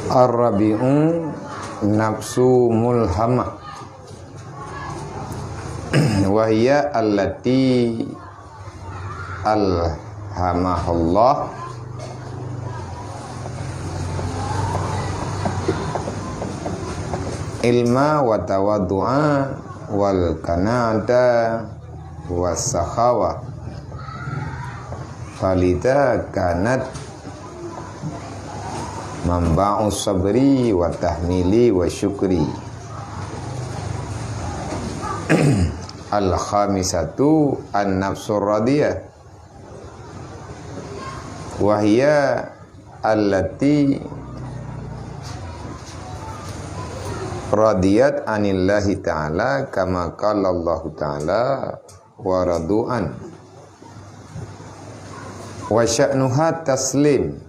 Ar-rabi'u nafsu mulhamah wahia allati alhamahullah ilma wa tawaddu'a wal kanata was sakhawa falidha kanat mamba'u sabri wa tahmili wa syukri. Al-khamisatu an-nafsur radiyah wa hiya allati radiyat anillahi ta'ala kama qala Allah ta'ala wa radu'an wa sya'nuha taslim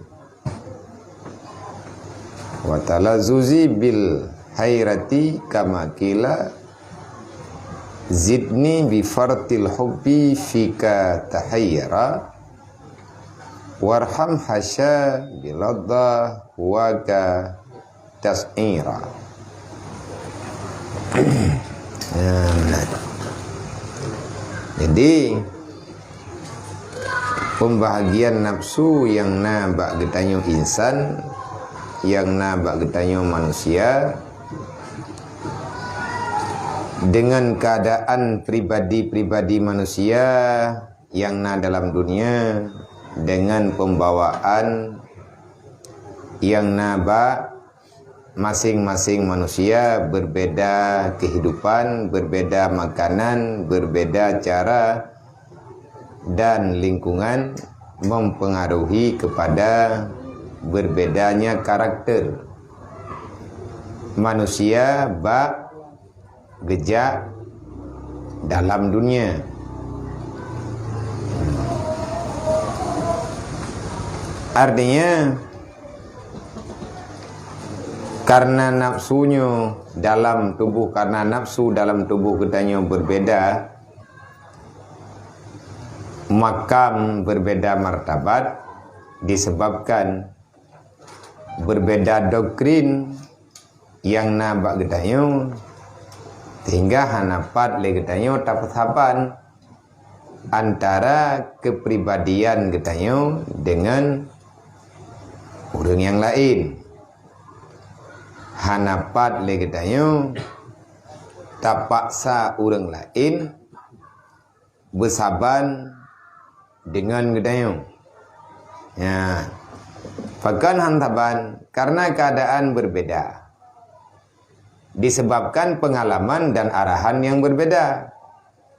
wa talazuzi bil hayrati kama qila zidni bi fartil hubbi fika tahayyara warham hasya biladda waka tas'ira. Jadi pembahagian nafsu yang nabak getanyo insan, yang nabak getanyo manusia, dengan keadaan pribadi-pribadi manusia yang dalam dunia, dengan pembawaan yang nabak masing-masing manusia berbeda kehidupan, berbeda makanan, berbeda cara dan lingkungan, mempengaruhi kepada berbedanya karakter manusia bak gejak dalam dunia. Artinya karena nafsunya dalam tubuh, karena nafsu dalam tubuh kitanya berbeda makam, berbeda martabat, disebabkan berbeda doktrin yang nabak kitanya, sehingga hanapat le getanyo tapasapan antara kepribadian getanyo dengan orang yang lain. Hanapat le getanyo tapaksa orang lain bersaban dengan getanyo. Ya, bahkan hantaban karena keadaan berbeda, disebabkan pengalaman dan arahan yang berbeda.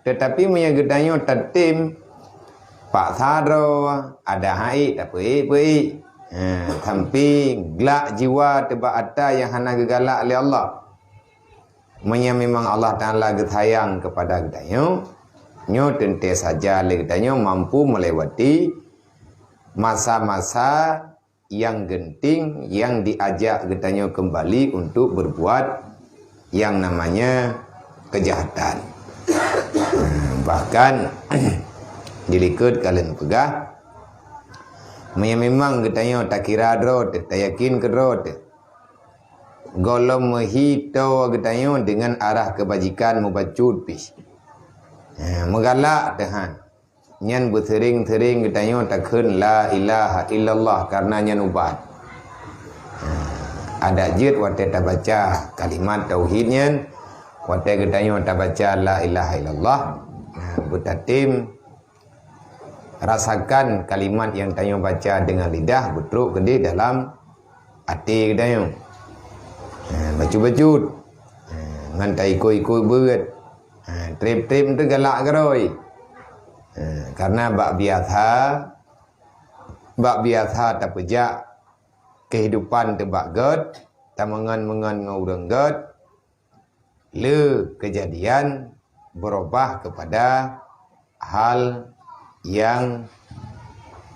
Tetapi menyagedanyo tatim pak saro ada hai tak pei tapi gelak jiwa tebak ata yang hana gegalak oleh Allah. Memang Allah Ta'ala sayang kepada gedanyo, nyo tentu saja le gedanyo mampu melewati masa-masa yang genting yang diajak gedanyo kembali untuk berbuat yang namanya kejahatan. Bahkan dilikut kalian pegah memang getanyo tak kira drot, tak yakin ke drot. Golom mehito getanyo dengan arah kebajikan mubacut pis. Megalak Tuhan. Nyan bersering-sering getanyo takun la ilaha illallah karena nyan ubat. Ada jid wate tak baca kalimat tauhidnya, wate getanyo tak baca la ilaha illallah. Betatim rasakan kalimat yang tanyo baca dengan lidah betruk gede dalam hati getanyo. Bacut-bacut, ngantai ikut-ikut berat, trip-trip tu galak geroi. Karena bak biasa tak pejak kehidupan tebak god, tak mengan-mengan ngurang god, le kejadian berubah kepada hal yang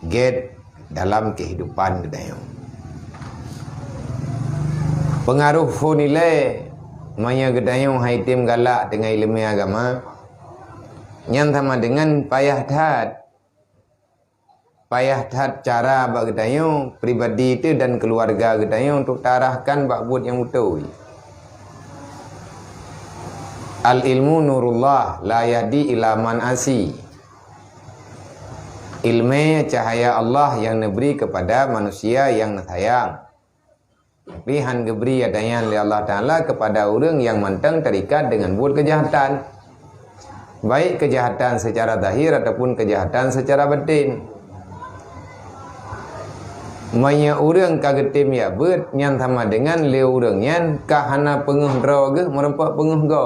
get dalam kehidupan gedanyo. Pengaruh nilai maya gedanyo haitim galak dengan ilmu agama yang sama dengan payah dat payah tat cara bak getayo pribadi itu dan keluarga getayo untuk tarahkan bak buat yang betul. Al ilmu nurullah la yahdi ila man asi. Ilmu cahaya Allah yang diberi kepada manusia yang sayang. Tapi han geberi adanya oleh Allah Ta'ala kepada orang yang mantang terikat dengan buat kejahatan. Baik kejahatan secara zahir ataupun kejahatan secara batin. Maya orang kagetim ya bet yang sama dengan le orang yang kahana penguh draw ge merempak penguh go.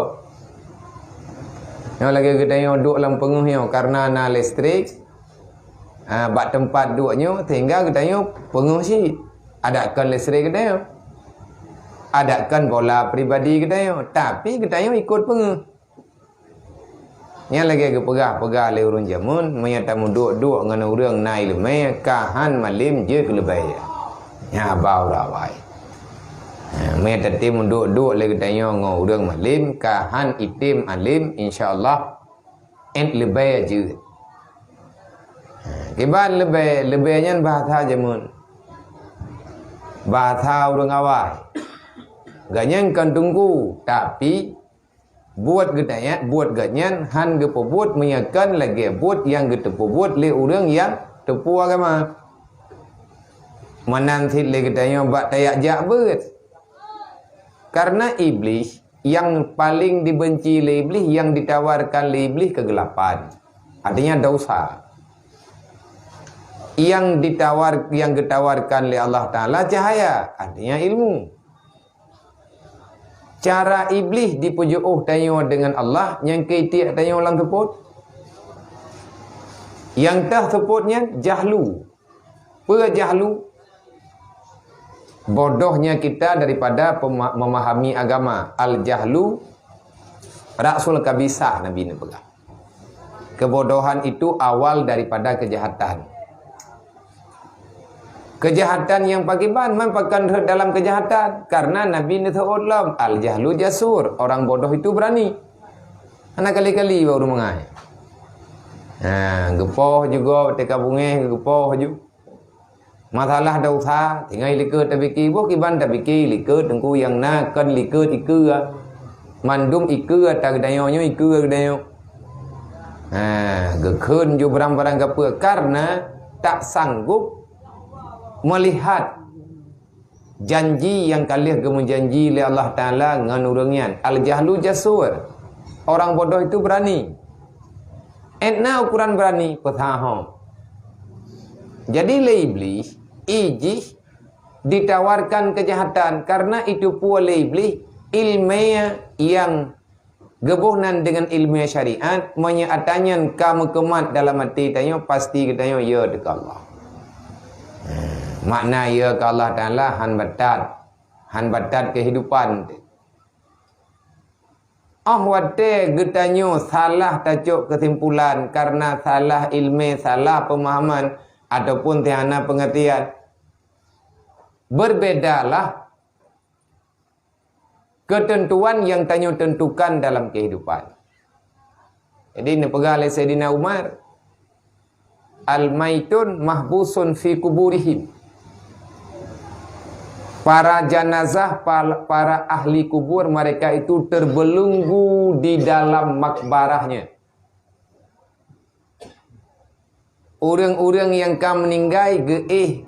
Yang lagi gedanya duduk dalam penguhnya karena na listrik. Bak tempat duduknya sehingga gedanya penguh si. Adakan listrik gedanya. Adakan bola pribadi gedanya. Tapi gedanya ikut penguh. Yang lagi pegah-pegah le urun jamun menyatamu duk-duk dengan orang na ilmu kahan malim je kelebay. Ya bau rawai. Menyatamu duk-duk le gedanya dengan orang malim kahan itim alim insya-Allah ent lebay je. Kiban lebay-lebaynya bahasa jamun. Bahasa orang awal. Ganyan kan tunggu tapi buat gedanya, buat ganyan han gepo buat menyakan lagi buat yang getepo buat le orang yang tepu agama. Menanti le gedanya bak tayak jak bet. Karena iblis yang paling dibenci le iblis, yang ditawarkan le iblis kegelapan. Artinya dosa. Yang ditawarkan le Allah Ta'ala cahaya, artinya ilmu. Cara iblis dipujuh tanyo dengan Allah yang ketiak tanyo orang teput. Yang tah teputnya jahlu. Pejahlu. Bodohnya kita daripada memahami agama. Al-jahlu ra'sul kabisah Nabi ni pegang. Kebodohan itu awal daripada kejahatan. Kejahatan yang pakiban mempakan dalam kejahatan karena Nabi ni ta'udlam al-jahlu jasur, orang bodoh itu berani. Anak kali-kali baru mengai. Gepoh juga teka bunge gepoh juga. Masalah dosa tinggal liker tabiki bo kiban tabiki liker tengku yang nakan liker ikeur. Mandum ikeur tak dayonya ikeur dayo. Gekun juga barang-barang apa karena tak sanggup melihat janji yang kalian gemenjanji oleh Allah Ta'ala dengan orangnya. Al-jahlu jasur. Orang bodoh itu berani. Etna ukuran berani. Petahom. Jadi le iblis, ijis, ditawarkan kejahatan. Karena itu pula le iblis, ilmiah yang gebuhnan dengan ilmiah syariat, menyatanyan kamu kemat dalam hati tanya, pasti katanya, ya dekat Allah. Makna ya ke Allah Ta'ala han batat kehidupan. Wate getanyo salah tajuk kesimpulan karena salah ilmu, salah pemahaman ataupun tiada pengertian. Berbedalah ketentuan yang tanyo tentukan dalam kehidupan. Jadi ini pegang oleh Sayyidina Umar. Al-maitun mahbusun fi kuburihim. Para jenazah, para ahli kubur mereka itu terbelenggu di dalam makbarahnya. Orang-orang yang kam meninggal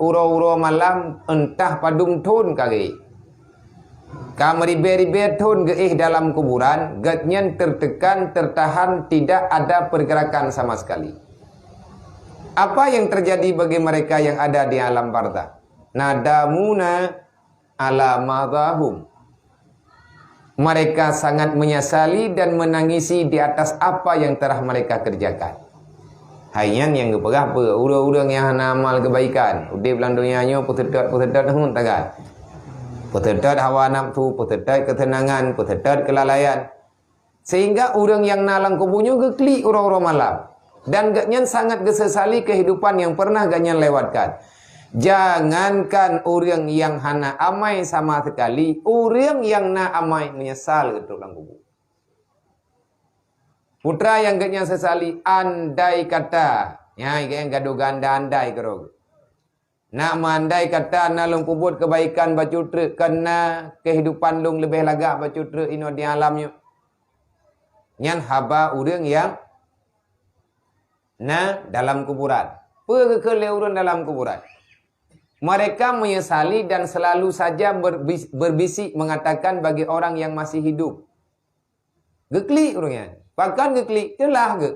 uro-uro malam entah padung tun kage. Kam ribe-ribe tun dalam kuburan, gatnyan tertekan, tertahan, tidak ada pergerakan sama sekali. Apa yang terjadi bagi mereka yang ada di alam barzakh? Nadamuna ala madahum. Mereka sangat menyesali dan menangisi di atas apa yang telah mereka kerjakan. Hayan yang gepegah apa? Urang-urang yang amal kebaikan. Udip dalam dunianya putedat hun tagat. Putedat hawa nafsu, putedat ketenangan, putedat kelalaian. Sehingga orang yang nalang kubunya geklik urang-urang malam. Dan gaknyan sangat gesesali kehidupan yang pernah gaknyan lewatkan. Jangankan orang yang hana amai sama sekali, orang yang na amai menyesal ke dalam kubur. Putra yang gaknya sesali, andai kata Ya, yang gaduh ganda andai kerog. Nak mandai kata na long pubut kebaikan bacutre kena kehidupan long lebih lagak bacutre ino di alamnya. Nyan haba urang yang na dalam kuburan. Perkele urang dalam kuburan. Mereka menyesali dan selalu saja berbisik mengatakan bagi orang yang masih hidup. Geklik orangnya. Bahkan geklik telah ke.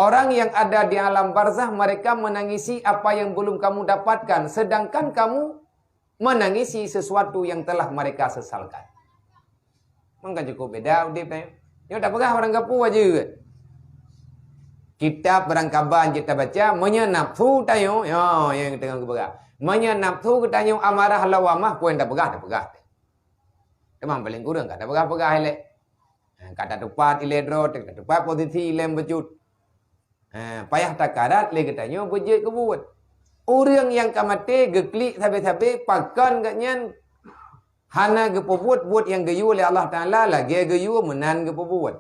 Orang yang ada di alam barzah mereka menangisi apa yang belum kamu dapatkan. Sedangkan kamu menangisi sesuatu yang telah mereka sesalkan. Maka cukup beda. Dia tak pegah orang kapu aja ke. Kitab berangkaban kita baca. Menyenapsu tayo. Ya, yang kita tengah pegah. Menyenapsu tayo amarah lawamah. Puan tak pegah, tak pegah. Memang paling kurang tak pegah-pegah elek. Kata tepat iledro. Kata tepat posisi ilem becut. Payah takarat le katanya bejek ke buat. Orang yang kamate geklik sabe-sabe pakan katnya hana ge buat yang geyu oleh Allah Taala lagi geyu menan ge buat.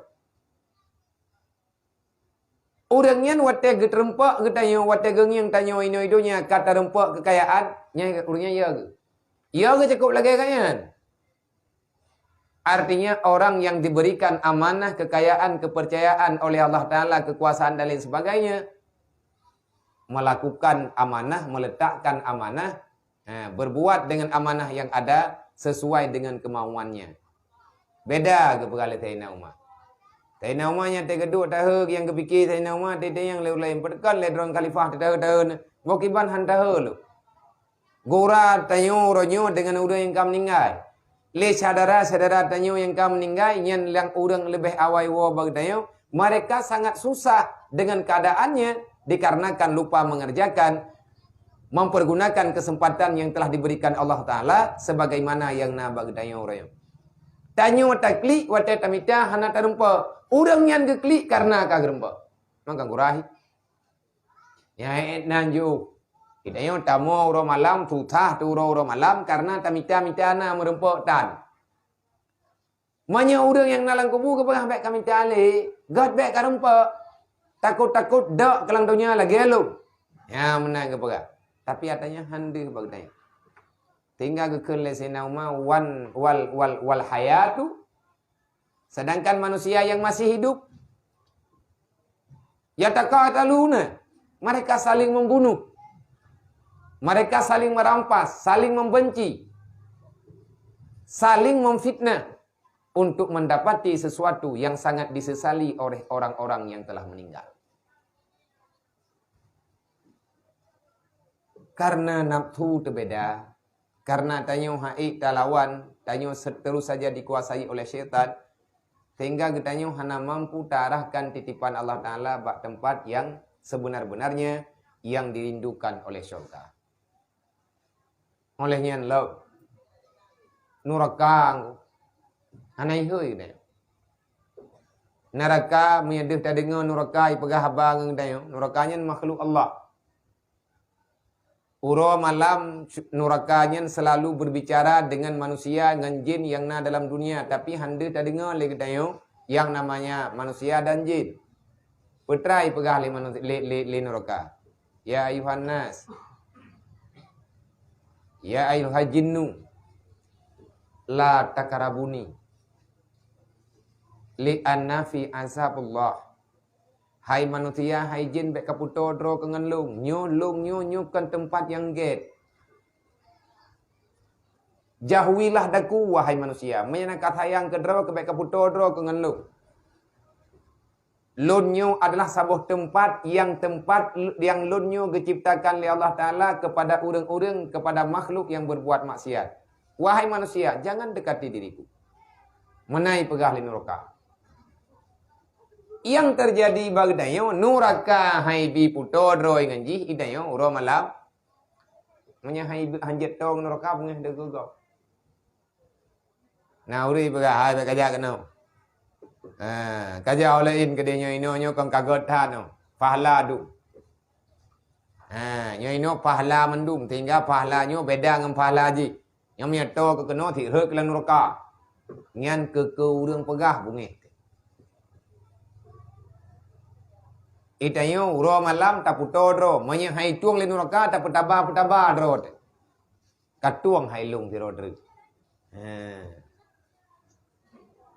Orangnya wate ge terempak katanya wate geng tanya ino-idonya kata rempak kekayaan nya orangnya ya ge. Ya ge cukup lagi katnya. Artinya orang yang diberikan amanah, kekayaan, kepercayaan oleh Allah Ta'ala, kekuasaan dan lain sebagainya. Melakukan amanah, meletakkan amanah, berbuat dengan amanah yang ada sesuai dengan kemauannya. Beda ke perkara Sayyidina Umar. Sayyidina Umar yang tergeduk tahu yang kepikir Sayyidina Umar tidak yang lain-lain. Perdekat ledron khalifah tahu-tahu. Wakiban hantahu lu. Gora tanyo ronyo dengan orang yang kamu meninggal. Le saudara-saudara tanyo yang kamu meninggal yang orang lebih awal wa bagdayo mereka sangat susah dengan keadaannya dikarenakan lupa mengerjakan mempergunakan kesempatan yang telah diberikan Allah Taala sebagaimana yang na bagdayo orang. Tanyo taklik wate tamita hana tarumpa urang yang geklik karena kagrempa. Maka gurahi. Ya nanju kita yang tamu orang malam tutah tu orang malam karena tamita na merempok tan. Manya orang yang nalang kubu ke pegah baik kami tali, god baik karempak. Takut-takut dak kelang dunia lagi lu. Ya menang ke pegah. Tapi katanya handi ke pegah. Tinggal ke kelesena umma wal hayatu. Sedangkan manusia yang masih hidup ya taqataluna. Mereka saling membunuh. Mereka saling merampas, saling membenci, saling memfitnah untuk mendapati sesuatu yang sangat disesali oleh orang-orang yang telah meninggal. Karena nafsu terbeda, karena tanyo haik talawan, tanyo terus saja dikuasai oleh syaitan, sehingga getanyo hana mampu tarahkan titipan Allah Ta'ala bak tempat yang sebenar-benarnya yang dirindukan oleh syurga. Olehnya lo neraka anai hui ne neraka menyedih tak dengar neraka ipegah abang dayo nerakanya makhluk Allah uro malam nerakanya selalu berbicara dengan manusia dengan jin yang na dalam dunia tapi hande tak dengar lagi dayo yang namanya manusia dan jin petrai pegah le neraka ya ayuhan nas ya ayuhal jinnu la takarabuni li anna fi azabullah. Hai manusia, hai jin bek kaputo dro kengan lung nyo kan tempat yang get. Jauhilah daku wahai manusia. Menyana sayang ke dro ke bek kaputo dro kengan lung. Lunyo adalah sebuah tempat yang lunyo diciptakan oleh Allah Ta'ala kepada orang-orang, kepada makhluk yang berbuat maksiat. Wahai manusia, jangan dekati diriku. Menai pegah li neraka. Yang terjadi bagdayo neraka hai bi puto droi nganji idayo uro malam. Menya hai hanjet tong neraka pengah degogo. Nah uri pegah hai bekaja kenau. Kaja olain kedenya ino kong kagot tano pahala du. Nyo ino pahala mendum tinggal pahalanyo beda dengan pahala ji. Yang menyeto ke keno thi hek lan neraka. Ngan ke urang pegah bungi. Itayo uro malam taputo dro. Manya hai tuang le neraka taputaba dro. Katuang hai lung tiro dro.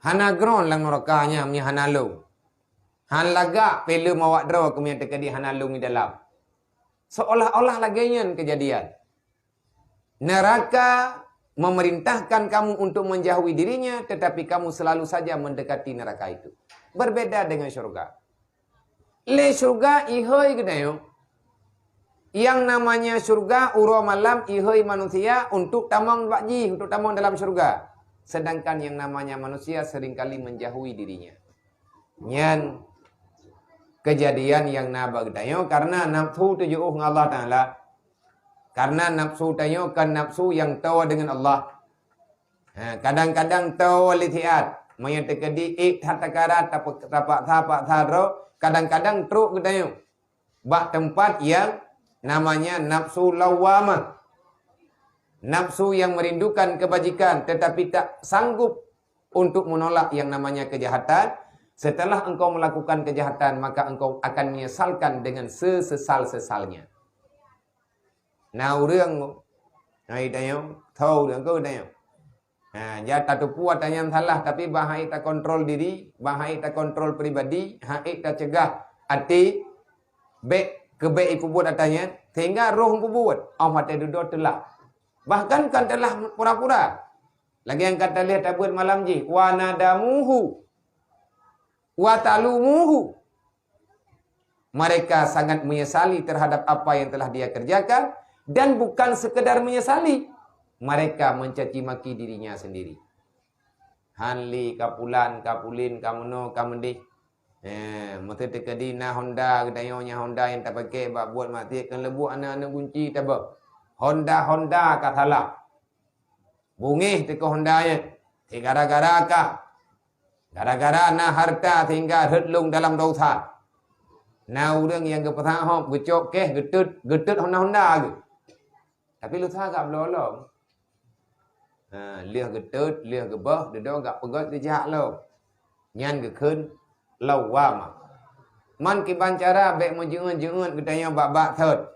Hana gron lang nerakanya mi hana lung. Han laga pelu mawak dro kemia tekadi hana lung di dalam. Seolah-olah lagainya kejadian. Neraka memerintahkan kamu untuk menjauhi dirinya, tetapi kamu selalu saja mendekati neraka itu. Berbeda dengan syurga. Le syurga ihoi gedayo. Yang namanya syurga uro malam ihoi manusia untuk tamang bakji, untuk tamang dalam syurga. Sedangkan yang namanya manusia seringkali menjauhi dirinya. Nyan kejadian yang naba gedayo karena nafsu tujuh Allah Ta'ala. Karena nafsu tayo kan nafsu yang tawa dengan Allah. Kadang-kadang tawa litiat. Maya tekadi hatakara tapak thadro. Kadang-kadang truk gedayo. Bak tempat yang namanya nafsu lawamah. Nafsu yang merindukan kebajikan tetapi tak sanggup untuk menolak yang namanya kejahatan. Setelah engkau melakukan kejahatan maka engkau akan menyesalkan dengan sesesal-sesalnya. Nah, urang ai tayo thau urang ko tayo. Ya tak puat yang salah tapi bahai tak kontrol diri, bahai tak kontrol pribadi, hai tak cegah hati kebe ipu buat atanya sehingga roh buat mate duduk telah. Bahkan kan telah pura-pura. Lagi yang kata lihat buat malam ji wa nadamuhu wa talumuhu. Mereka sangat menyesali terhadap apa yang telah dia kerjakan dan bukan sekedar menyesali. Mereka mencaci maki dirinya sendiri. Hanli kapulan kapulin kamuno kamendih. Mesti tekadi na Honda gedayonya Honda yang tak pakai buat mati kan lebu anak-anak kunci tak apa. Honda katalah. Bungih teko Hondanya. Gara-gara kah? Gara-gara na harta sehingga hedlung dalam dosa. Na urang yang kepatah hop gecok keh getut Honda ke. Tapi lu tak agak belolong. Liah getut, liah gebah, dedo agak pegat dijak lo. Nyan ke kun lawama. Man ki bancara bek menjeun-jeun gedanya bak-bak thot.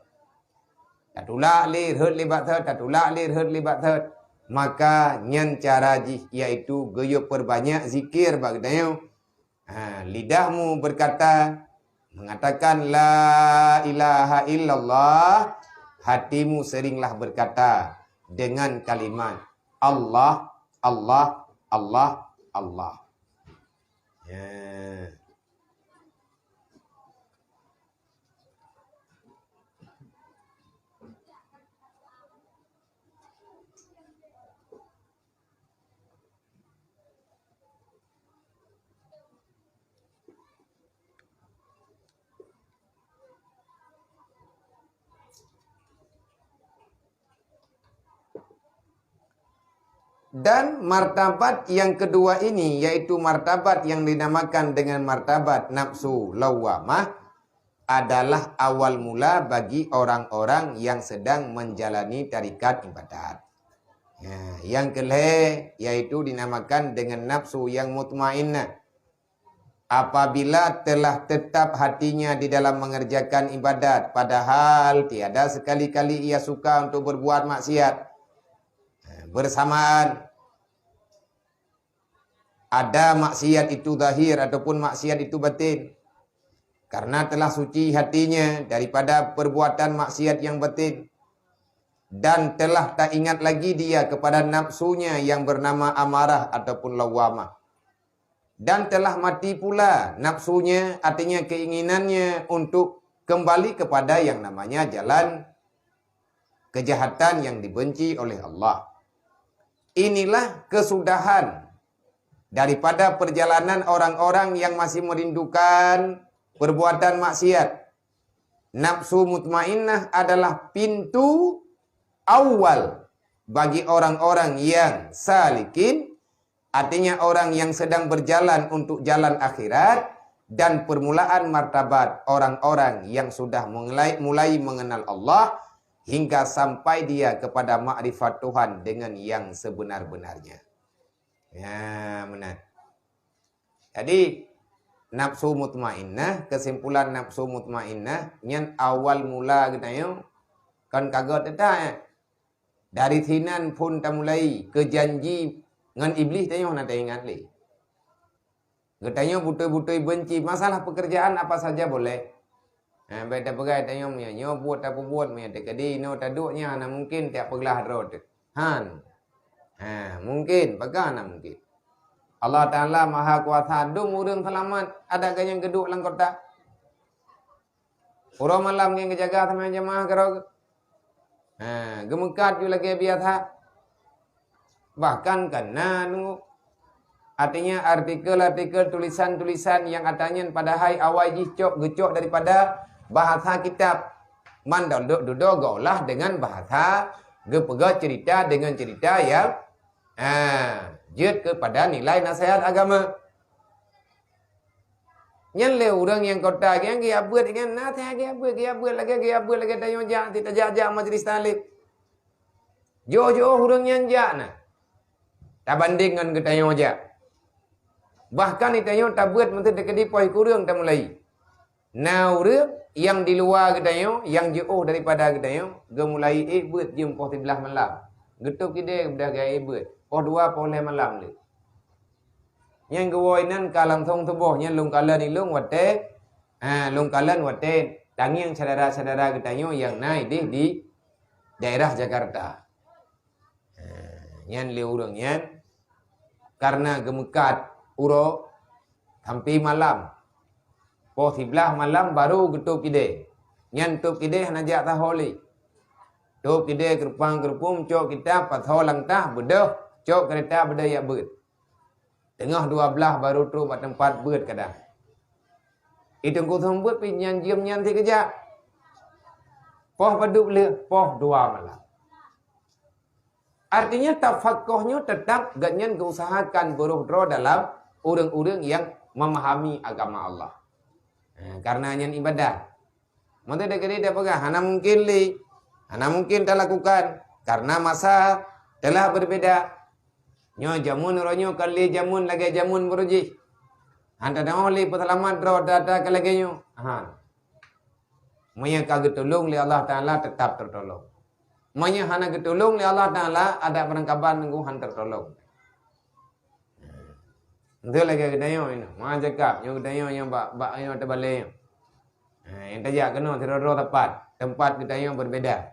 Tatulak lir hut libat thot, tatulak lir hut libat thot. Maka nyan cara ji iaitu geyup perbanyak zikir bak gedanya. Lidahmu berkata mengatakan la ilaha illallah. Hatimu seringlah berkata dengan kalimat Allah, Allah, Allah, Allah. Dan martabat yang kedua ini yaitu martabat yang dinamakan dengan martabat nafsu lawamah adalah awal mula bagi orang-orang yang sedang menjalani tarikat ibadat. Yang kelih yaitu dinamakan dengan nafsu yang mutmainnah. Apabila telah tetap hatinya di dalam mengerjakan ibadat padahal tiada sekali-kali ia suka untuk berbuat maksiat. Bersamaan ada maksiat itu zahir ataupun maksiat itu batin. Karena telah suci hatinya daripada perbuatan maksiat yang batin. Dan telah tak ingat lagi dia kepada nafsunya yang bernama amarah ataupun lawamah. Dan telah mati pula nafsunya, artinya keinginannya untuk kembali kepada yang namanya jalan kejahatan yang dibenci oleh Allah. Inilah kesudahan daripada perjalanan orang-orang yang masih merindukan perbuatan maksiat. Nafsu mutmainnah adalah pintu awal bagi orang-orang yang salikin, artinya orang yang sedang berjalan untuk jalan akhirat, dan permulaan martabat orang-orang yang sudah mulai mengenal Allah hingga sampai dia kepada makrifat Tuhan dengan yang sebenar-benarnya. Ya, benar. Jadi nafsu mutmainnah, kesimpulan nafsu mutmainnah nyen awal mula getayo kan kagak tedah dari thinan pun ta mulai ke janji ngan iblis tayo nak ingat li. Getayo butoi-butoi benci masalah pekerjaan apa saja boleh. Beda pegai tayo nyo buat apa buat me tekadi no taduknya na mungkin tiap pegelah rod. Han. Mungkin bagaimana mungkin. Allah Ta'ala maha kuasa dung urang selamat ada yang geduk lang kota. Urang malam yang kejaga sama jemaah kerog. Gemekat juga lagi biasa. Bahkan kena nunggu. Artinya artikel-artikel tulisan-tulisan yang katanya pada hai awal gecok daripada bahasa kitab. Mandal dudogolah dengan bahasa gepega cerita dengan cerita yang jut kepada nilai nasihat agama. Nyan le orang yang kota yang dia buat dengan nasihat dia buat lagi tayo jak tidak jak majlis talib. Jo orang yang jak nah. Tak banding dengan ketayo jak. Bahkan itayo tak buat menteri dekedi poi kurang tak mulai. Now yang di luar ketayo, yang jauh daripada ketayo, gemulai buat jam poh 13 malam. Getuk kide dah gaya buat. Poh 2 poh 5 malam le. Yang gewainan kalang thong tubuh yang lung kalan ni lung wate. Lung kalan wate tangiang saudara-saudara ketayo yang naik di daerah Jakarta. Yang le urang yang karena gemekat uro sampai malam. Poh 11 malam baru getuk kide. Nyan tup kide hanajak taholi. Tup kide kerupang-kerupung cok kita patho langtah bedah cok kereta bedaya ber. Tengah 12 baru tu buat tempat ber kadang. Itu ku sambut pi nyan diam nyan ti kejap. Poh paduk le poh 2 malam. Artinya tafakuhnya tetap ganyan keusahakan beruhdro dalam orang-orang yang memahami agama Allah. Karena hanya ibadah. Maka dia pegang. Hana mungkin tak lakukan. Karena masa telah berbeda. Nyo jamun ronyo kali jamun lagi jamun beruji. Hanta dah oleh perselamat roh data ke lagi nyo. Maya kagak tolong li Allah Ta'ala tetap tertolong. Maya hana ketolong li Allah Ta'ala ada perangkapan nunggu hantar tolong. Itu lagi kedayo ini. Mak cakap yang kedayo yang bak yang terbalik. Yang tajak kena teror tempat kedayo berbeda.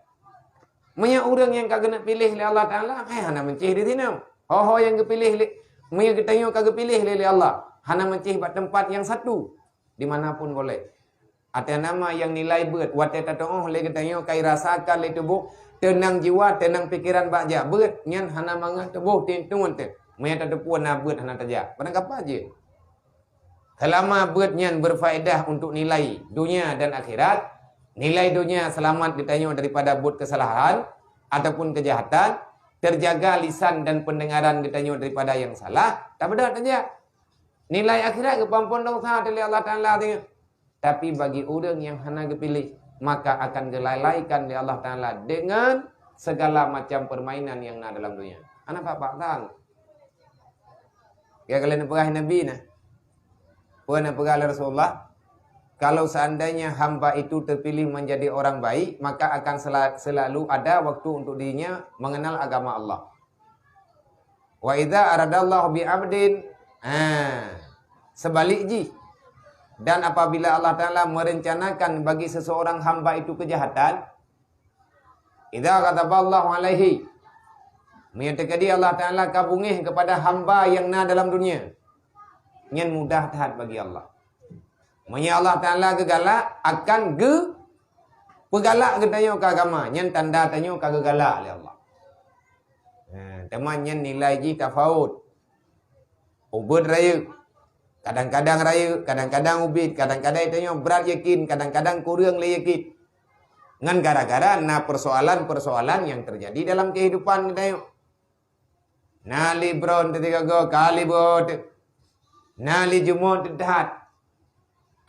Maya orang yang kagak nak pilih li Allah Ta'ala, hana mencih di sini. Ho yang kepilih li maya kedayo kagak pilih li Allah. Hana mencih buat tempat yang satu dimanapun boleh. Ada nama yang nilai berat. Wate tatong le kedayo kai rasakan le tubuh tenang jiwa, tenang pikiran baja. Berat nyan hana mangah tubuh tintuan te. Maya tak ada puan nak buat hana tajak. Padang apa aja. Selama buatnya berfaedah untuk nilai dunia dan akhirat, nilai dunia selamat ditanya daripada buat kesalahan ataupun kejahatan, terjaga lisan dan pendengaran ditanya daripada yang salah, tak beda tajak. Nilai akhirat kepampun dosa dari Allah Ta'ala tengok. Tapi bagi orang yang hana kepilih, maka akan gelalaikan di Allah Ta'ala dengan segala macam permainan yang ada dalam dunia. Anak pak tahu. Ya kalian pegah Nabi nah. Puan pegah Rasulullah. Kalau seandainya hamba itu terpilih menjadi orang baik, maka akan selalu ada waktu untuk dirinya mengenal agama Allah. Wa idza aradallahu bi 'abdin sebaliknya. Dan apabila Allah Ta'ala merencanakan bagi seseorang hamba itu kejahatan, idza kataballahu alaihi, menyatakan Allah Ta'ala kabungih kepada hamba yang na dalam dunia. Yang mudah taat bagi Allah. Manya Allah Ta'ala gegalak akan pegalak ke tanyo ke agama. Yang tanda tanyo ke gegalak oleh Allah. Teman yang nilai ji tafaut. Ubud raya. Kadang-kadang raya, kadang-kadang ubid, kadang-kadang tanyo berat yakin, kadang-kadang kurang le yakin. Ngan gara-gara na persoalan-persoalan yang terjadi dalam kehidupan kita. Nali bron ketika go kali bot. Nali jumut tehat.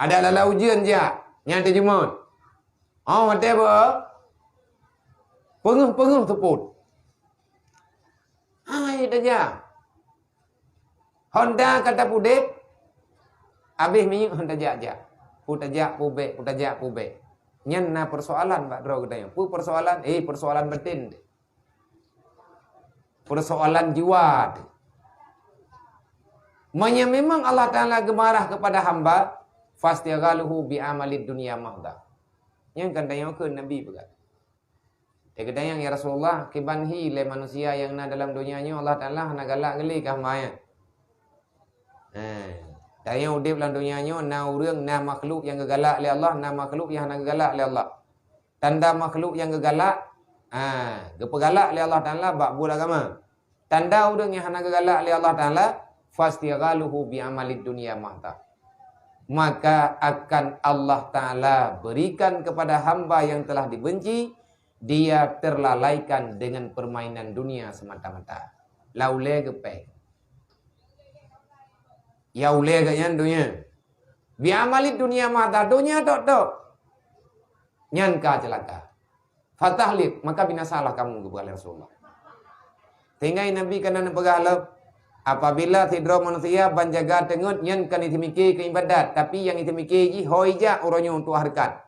Ada lala ujian je. Nyata jumut. Oh, whatever. Penguh teput. Hai dah je. Honda kata pudek. Habis minyak tajak-jak. Pu tajak pu tajak pu be. Nyen na persoalan Pak Dro katanya. Pu persoalan persoalan batin. Persoalan jiwa. Memang Allah Ta'ala gemarah kepada hamba fastighaluhu bi amalid dunia mahda. Yang katanya ke Nabi berkata. Dia kata yang ya Rasulullah kibanhi le manusia yang na dalam dunianya Allah Ta'ala nak galak geli kah maya. Tanya udip dalam dunianya na urang na makhluk yang gegalak oleh Allah, na makhluk yang nak gegalak oleh Allah. Tanda makhluk yang gegalak gepegalak oleh Allah Ta'ala bak bul agama. Tanda urang yang nak gegalak oleh Allah Ta'ala fastighaluhu bi amalid dunia mahta. Maka akan Allah Ta'ala berikan kepada hamba yang telah dibenci, dia terlalaikan dengan permainan dunia semata-mata. Laule gepe. Yaule ganyan dunia. Bi amalid dunia mahta. Dunia tok. Nyan ka celaka. Fatahlik. Maka binasalah kamu kepada Rasulullah. Tinggai Nabi kena pegalap. Apabila tidro manusia banjaga tengut nyan kan itimiki ke ibadat. Tapi yang itimiki ji hoija uronyo untuk harkat.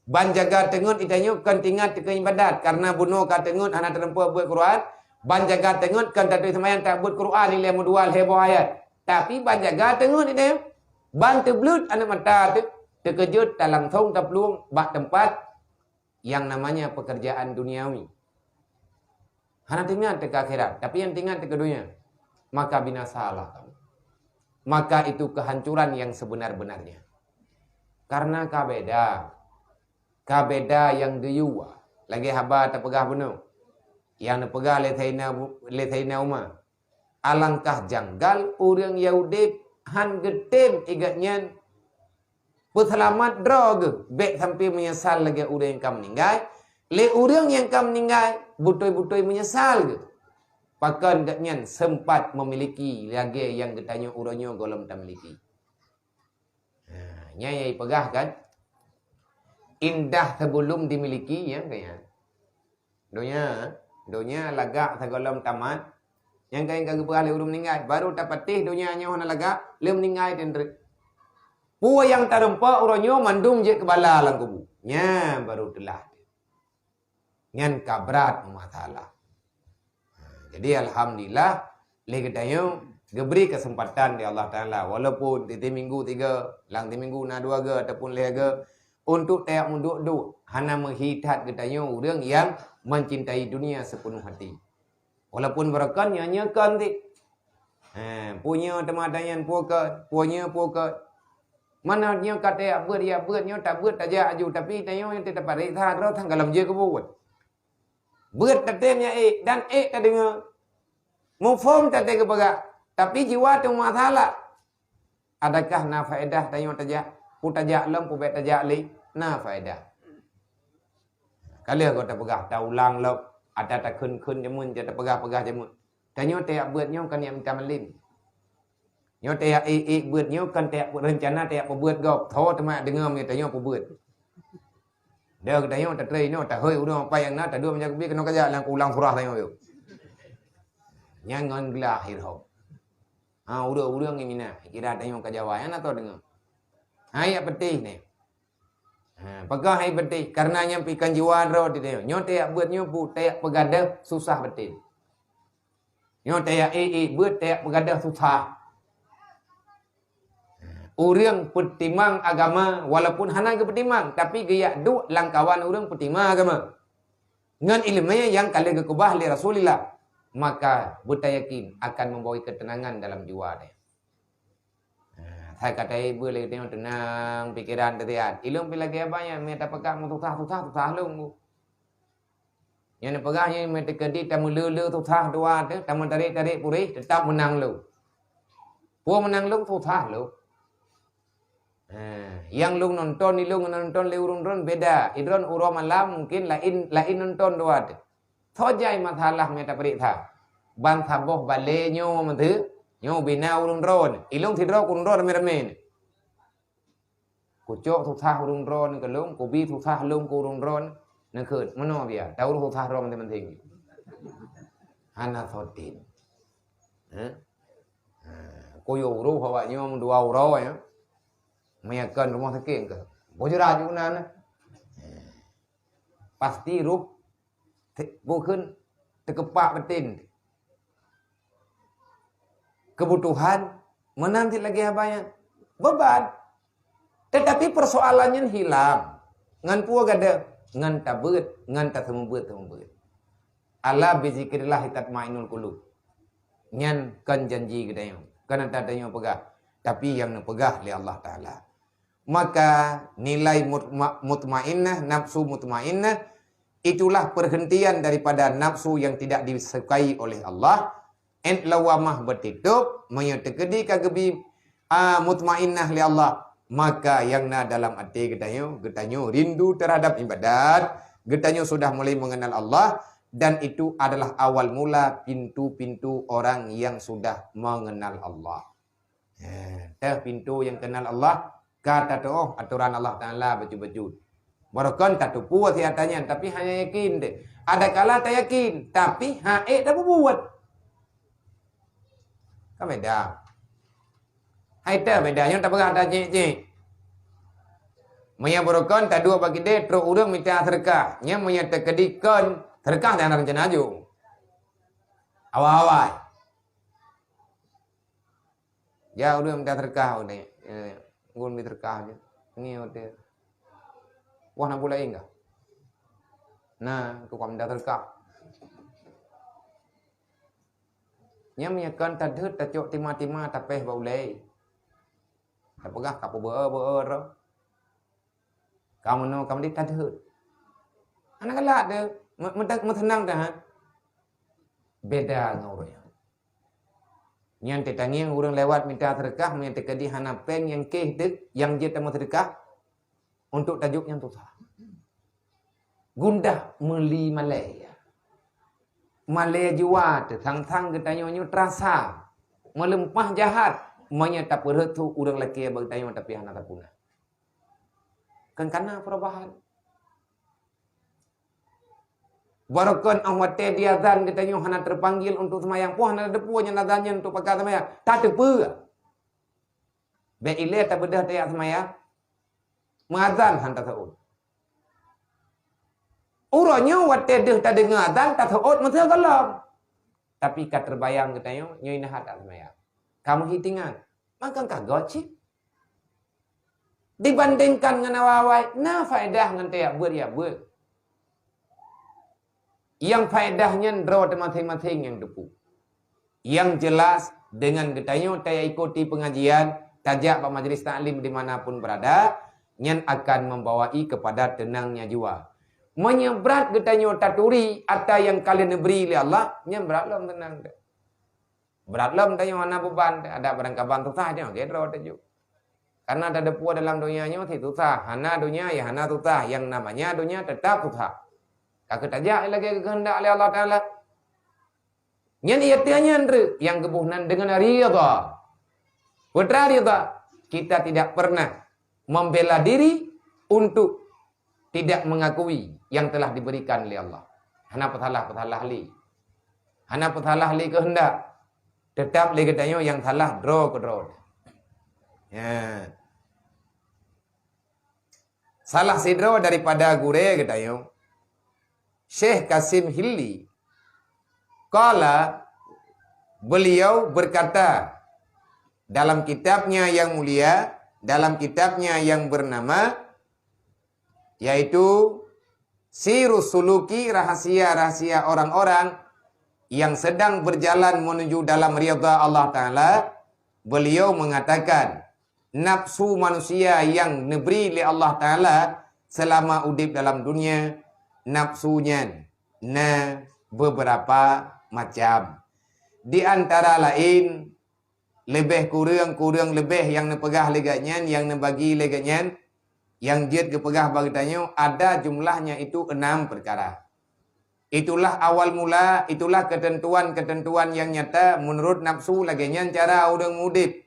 Banjaga tengut itanyo kan tinggal ke ibadat. Karena bunuh ka tengut anak terempuan buat Quran. Banjaga tengut kan tadi semayan tak buat Quran nilai mudual heboh ayat. Tapi banjaga tengut itanyo. Bantu blut anak mata terkejut dalam thong tapluang bak tempat yang namanya pekerjaan duniawi. Hana tinggal ke akhirat, tapi yang tinggal ke dunia. Maka binasalah kamu. Maka itu kehancuran yang sebenar-benarnya. Karena kabeda yang geyuwa. Lagi haba terpegah penuh. Yang terpegah lethaina umar. Alangkah janggal orang Yahudi han getem igatnya peselamat drog. Bek sampai menyesal lagi orang yang kamu meninggal. Le orang yang kamu meninggal butoi-butoi menyesal ke. Pakan gatnya sempat memiliki lagi yang getanya urangnya golom tak memiliki. Nyai pegah kan. Indah sebelum dimiliki ya kaya. Dunia lagak segolom tamat. Yang kaya kagak pegah le urang meninggal. Baru dapat tih dunianya hana lagak le meninggal tendre. Puwa yang tarempa urangnya mandum je kebala lang kubu. Nya baru telah. Ngan kabrat masalah. Jadi alhamdulillah le katayo geberi kesempatan di Allah Taala walaupun di minggu 3, lang di minggu na 2 ke ataupun le ke untuk tak munduk hana menghitat katayo orang yang mencintai dunia sepenuh hati. Walaupun berakan nyanyakan ti. Punya temadayan punya. Mana nya kata buat dia buatnya tak buat aja aju tapi tayo yang tidak pada tha ro thang kalam je ko buat. Buat tatemnya dan tak dengar. Mufhum tak dengar pegak. Tapi jiwa tu masalah. Adakah na faedah tayo tajak? Pu tajak lem pu bet tajak li. Na faedah. Kalau kau tak pegah tak ulang lo. Ada tak kun jamun tak pegah jamun. Tayo tak buatnya kan yang minta melin. Nyo tak buatnya kan tak rencana tak buat gop. Tho temak dengar me tayo pu buat. Dia katanya tak try no tak hoi urang apa yang na tak dua macam bi kena kerja lang ulang surah tengok yo. Nyangon gelah akhir ho. Urang ni mina kira tengok kerja wayan atau dengar. Hai petih ni. Pegah hai petih karena nyampikan jiwa ro di tengok. Nyo tak buatnya pu tak pegadah susah betul. Nyo tak buat tak pegadah susah. Orang petimang agama walaupun hana ke petimang tapi gaya du langkawan orang petimang agama. Ngan ilmunya yang kali ke kubah li Rasulillah maka buta yakin akan membawa ketenangan dalam jiwa dia. Saya kata ibu lagi tengok tenang pikiran dia. Ilmu bila gaya banyak mereka pegang susah lung. Yang pegahnya mereka kedi tamu lulu susah dua tu tamu tarik purih tetap menang lu. Puan menang lu susah lu. Yang lung nonton ni lung nonton le urun beda. Idron uro malam mungkin lain nonton dua tu. Thojai masalah meta perintah. Ban saboh bale nyo menthe nyo bina urun ron. Ilung tidro urun ron rame-rame. Kucok susah urun ron ke lung, kubi susah lung ku urun ron. Nakut mano biar. Tahu susah ron penting. Hana thotin. koyo ro hawanya dua euro ya. Mayakan rumah sakit ke. Bojera junan. Pasti ruh bukan terkepak betin. Kebutuhan menanti lagi abanya beban. Tetapi persoalannya hilang. Ngan puas gada ngan tabut, ngan tak semubut. Ala bizikrillah tatmainul qulub. Nyan kan janji gedayo. Kan tadanya pegah. Tapi yang pegah oleh Allah Taala. Maka nilai mutmainnah, nafsu mutmainnah, itulah perhentian daripada nafsu yang tidak disukai oleh Allah. En lawamah bertitup, menyetekedi kagebi mutmainnah li Allah. Maka yang na dalam hati getanyo rindu terhadap ibadat, getanyo sudah mulai mengenal Allah, dan itu adalah awal mula pintu-pintu orang yang sudah mengenal Allah. Pintu yang kenal Allah, kata tu aturan Allah Taala baju-baju. Barokan tak tu puas katanya, tapi hanya yakin deh. Ada kala tak yakin, tapi dah buat. Kan beda. Hai tak bedanya tak pernah ada cik. Maya barokan tak dua bagi dia, terus urang minta sedekah. Nya maya terkedikan sedekah dan rencana aju. Awal-awal. Ya udah minta sedekah udah. Gun minta sedekah aja. Ini udah. Wah nak boleh enggak? Nah, tu kau minta sedekah. Nya menyakan tadut tacok tima-tima tapeh boleh. Tak pegah kapu ber. Kamu no kamu di tadut. Anak galak dia, mentenang dah. Beda ngau ya. Nyan tetangi orang lewat minta sedekah, minta kedi hana pen yang keh dek, yang je temu sedekah untuk tajuk yang tu sah. Gundah meli Malaya. Malaya jiwa tang-tang getanyo terasa melempah jahat, menyata perhetu urang laki bagi tayo tapi hana tapuna. Kan karena perubahan. Barokan awate dia azan getanyo hana terpanggil untuk semayang, puh hana depunya nazannya untuk pakai semayang. Tak tepe. Be ile tak bedah tayak semayang. Mengazan hantar saud. Uranya wate deh tak dengar azan tak saud masa galam. Tapi kat terbayang getanyo nyoi nahat semayang. Kamu hitungan, maka kagak cik. Dibandingkan dengan awal-awal, nah faedah dengan tayak ber. Yang faedahnya draw masing-masing yang depu. Yang jelas dengan getanyo tayak ikuti pengajian, tajak pak majlis taklim dimanapun berada, yang akan membawai kepada tenangnya jiwa. Menyebrat getanyo taturi atau yang kalian beri oleh Allah, yang beratlam tenang. Beratlam tanyo mana beban, ada barang kaban susah dia, dia draw tajuk. Karena ada depu dalam dunianya masih susah. Hana dunia ya hana susah. Yang namanya dunia tetap susah. Kakak tajak lagi kehendak oleh Allah Ta'ala. Yang iatianya yang kebuhnan dengan riyadha. Putra riyadha. Kita tidak pernah membela diri untuk tidak mengakui yang telah diberikan oleh Allah. Hana petalah li. Hana petalah li kehendak. Tetap lagi tanya yang salah draw ke draw. Ya. Salah sidro daripada gure katayo. Syekh Kasim Hilli. Kala beliau berkata dalam kitabnya yang mulia, dalam kitabnya yang bernama yaitu Sirus Suluki, rahasia-rahasia orang-orang yang sedang berjalan menuju dalam ridha Allah Ta'ala. Beliau mengatakan nafsu manusia yang diberi oleh Allah Ta'ala selama udip dalam dunia, nafsunya beberapa macam. Di antara lain, lebih kurang lebih yang nepegah leganya, yang nebagi leganya, yang jid kepegah bagi tanya, ada jumlahnya itu 6 perkara. Itulah awal mula, itulah ketentuan-ketentuan yang nyata menurut nafsu leganya cara orang udip.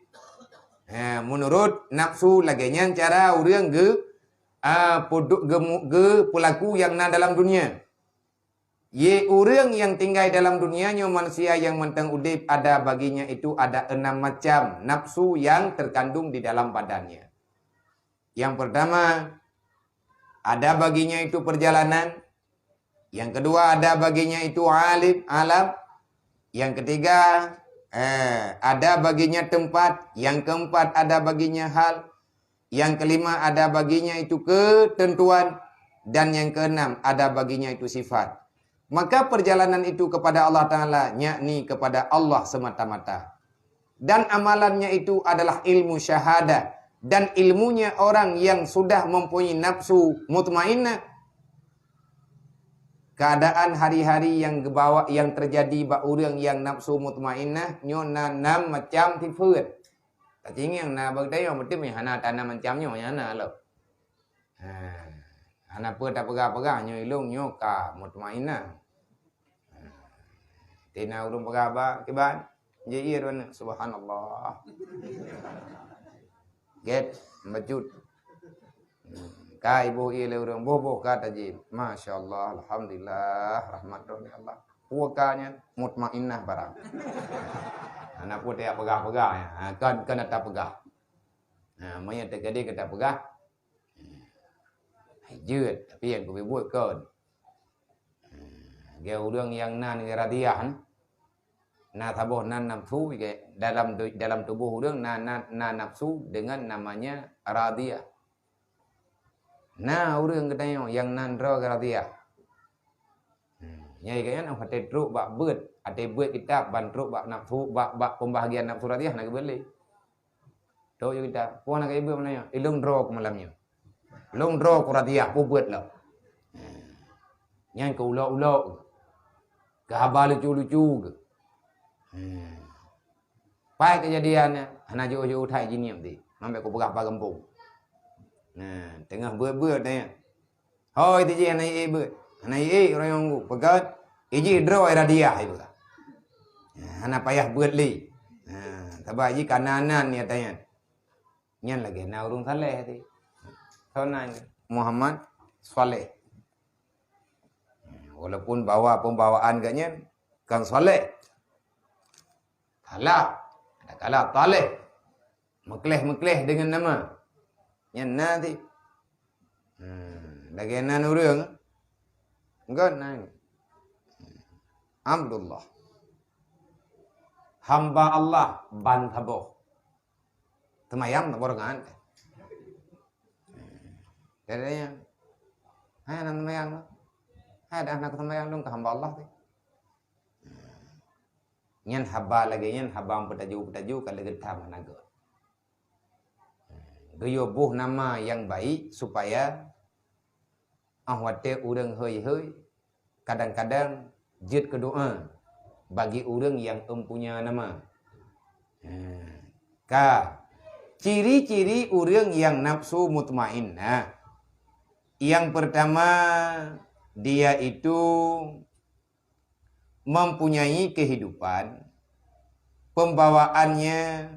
Menurut nafsu laginya cara orang pelaku yang na dalam dunia. Ye orang yang tinggal dalam dunianya, manusia yang mentang udip, ada baginya itu ada 6 macam nafsu yang terkandung di dalam badannya. Yang pertama, ada baginya itu perjalanan. Yang kedua, ada baginya itu alam. Yang ketiga, ada baginya tempat. Yang keempat, ada baginya hal. Yang kelima, ada baginya itu ketentuan. Dan yang keenam, ada baginya itu sifat. Maka perjalanan itu kepada Allah Ta'ala, yakni kepada Allah semata-mata. Dan amalannya itu adalah ilmu syahadah. Dan ilmunya orang yang sudah mempunyai nafsu mutmainnah. Keadaan hari-hari yang terjadi bak orang yang nafsu mutmainnah nyo na 6 macam tifut. Tak ingin na bag tayo betul ni hana tanam macam nyo hana lo. Hana apa tak pegah-pegah nyo ilung nyo ka mutmainnah. Tina urung pegah ba kiban je irun subhanallah. Get majud. Ka ibu ile urang bobo kata jib. Masya Allah, alhamdulillah, rahmat dari Allah. Puakanya mutmainnah barang. Anak pun tak pegah-pegah ya. Kan tak pegah. Maya terkadi kata pegah. Jut, tapi yang kau buat kan. Dia urang yang nan radiah. Na tabuh nan nafsu dalam tubuh urang na nafsu dengan namanya radiah. Nah, orang katanya yang nan ra radiah. Nyai kaya nak hati truk bak beut, ate beut kita ban truk bak nafsu bak pembahagian nafsu radiah nak beli. Do yo kita, puan nak ibu mana ilung dro ke malamnya. Long dro ku radiah pu beut lah. Nyai ke ulo-ulo. Ke haba lucu-lucu ke. Pai kejadiannya, hana jo utai jinim ti. Sampai ku pegah pagempung. Nah, tengah beut-beut tanya. Hoi ti je anai beut. Anai orang yang pegat. Iji draw radiah ibu. Hana payah beut li. Tabah ji kananan ni tanya. Nyan lagi na urung saleh ti. Sonan Muhammad Saleh. Walaupun bawa pembawaan gaknya Kang Saleh. Kalah. Ada kalah taleh. Mekleh-mekleh dengan nama. Yang nanti. Lagi nan urang. Enggak nang. Abdullah. Hamba Allah ban taboh. Temayam tak borongan. Dadanya. Hai nan temayam. Hai dah nak temayam dong ke hamba Allah tu. Nyan haba lagi nyan haba petaju kalau getah managa. Geyo buh nama yang baik supaya ahwate urang heuy-heuy kadang-kadang jid ke doa bagi urang yang empunya nama. Ciri-ciri urang yang nafsu mutmainnah. Yang pertama, dia itu mempunyai kehidupan, pembawaannya,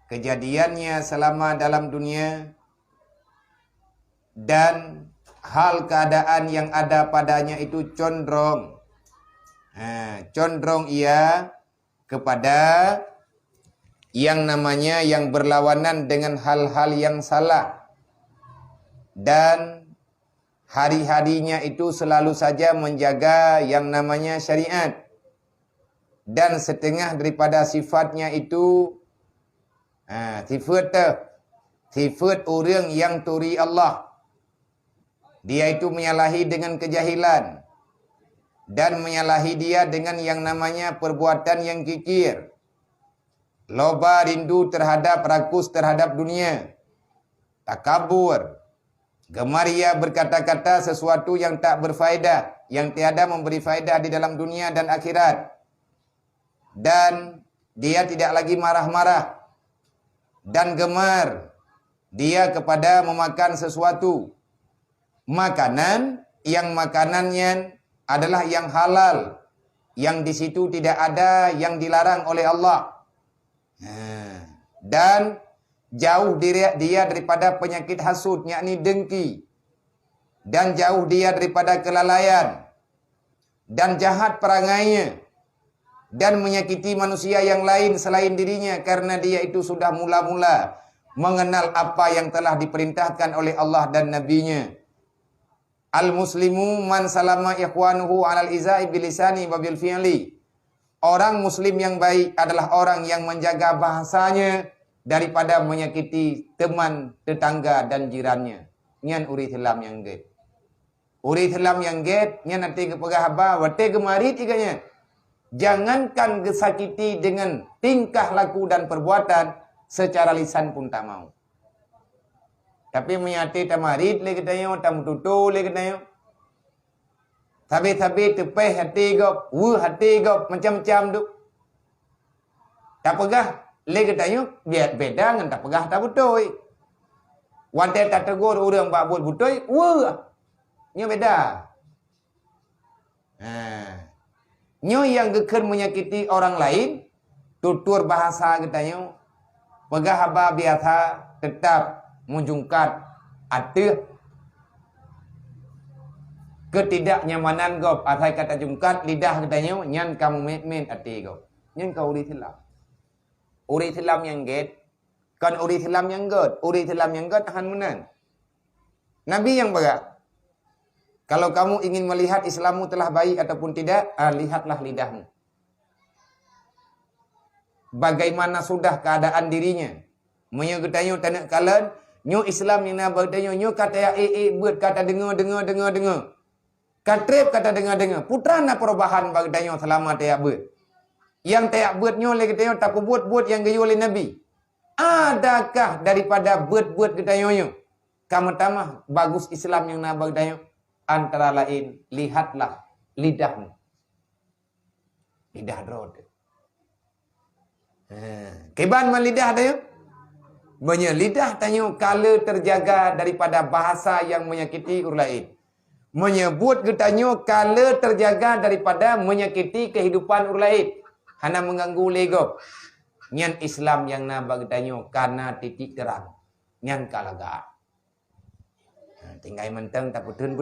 kejadiannya selama dalam dunia, dan hal keadaan yang ada padanya itu condong. Condong ia kepada yang namanya yang berlawanan dengan hal-hal yang salah. Dan hari-harinya itu selalu saja menjaga yang namanya syariat. Dan setengah daripada sifatnya itu sifat orang yang turi Allah. Dia itu menyalahi dengan kejahilan. Dan menyalahi dia dengan yang namanya perbuatan yang kikir. Loba rindu terhadap rakus terhadap dunia. Takabur. Gemar ia berkata-kata sesuatu yang tak berfaedah. Yang tiada memberi faedah di dalam dunia dan akhirat. Dan dia tidak lagi marah-marah. Dan gemar dia kepada memakan sesuatu. Makanan yang makanannya adalah yang halal. Yang di situ tidak ada yang dilarang oleh Allah. Dan jauh dia daripada penyakit hasud, yakni dengki. Dan jauh dia daripada kelalaian. dan jahat perangainya dan menyakiti manusia yang lain selain dirinya karena dia itu sudah mula-mula mengenal apa yang telah diperintahkan oleh Allah dan Nabi-Nya. Al-muslimu man salama ikhwanuhu alal izai bilisani wa bil fi'li. Orang muslim yang baik adalah orang yang menjaga bahasanya daripada menyakiti teman, tetangga dan jirannya. Nyan uri telam yang get. Uri telam yang get, nyan nanti ke pegahaba, wate kemari tiganya. Jangankan gesakiti dengan tingkah laku dan perbuatan, secara lisan pun tak mau. Tapi menyati tamarit le katayo, tam tutu le katayo. Tapi tepeh hati gop, hati gop macam-macam tu. Tak pegah le katayo, biar beda dengan tak pegah tak betul. Wante tak tegur orang bak buat betul, nya beda. Nyo yang geker menyakiti orang lain, tutur bahasa katayo, pegah haba biasa tetap menjungkat ada ketidaknyamanan gop. Atai kata jungkat lidah katanya nyan kamu men ati gop. Nyan kau uri tilam. Uri tilam yang get. Kan uri tilam yang get. Uri tilam yang get akan menang. Nabi yang baga. Kalau kamu ingin melihat Islammu telah baik ataupun tidak, lihatlah lidahmu. Bagaimana sudah keadaan dirinya. Menyegetanya tanak kalan, nyo Islam yang nak bertanya, nyo kata ya buat kata dengar. Katrip kata dengar. Putra na perubahan bertanya selama tayak buat. Yang tayak buat nyo le katanya tak buat yang gayu oleh Nabi. Adakah daripada buat katanya nyo? Kamu tamah bagus Islam yang nak bertanya. Antara lain, lihatlah lidahmu. Lidah drod. Keban man lidah tayo? Banyak lidah tayo kala terjaga daripada bahasa yang menyakiti orang lain. Menyebut getanyo kala terjaga daripada menyakiti kehidupan orang lain. Hana mengganggu legop. Nyan Islam yang na bagdanyo karena titik terang. Nyan kalaga. Tinggal menteng tak putun.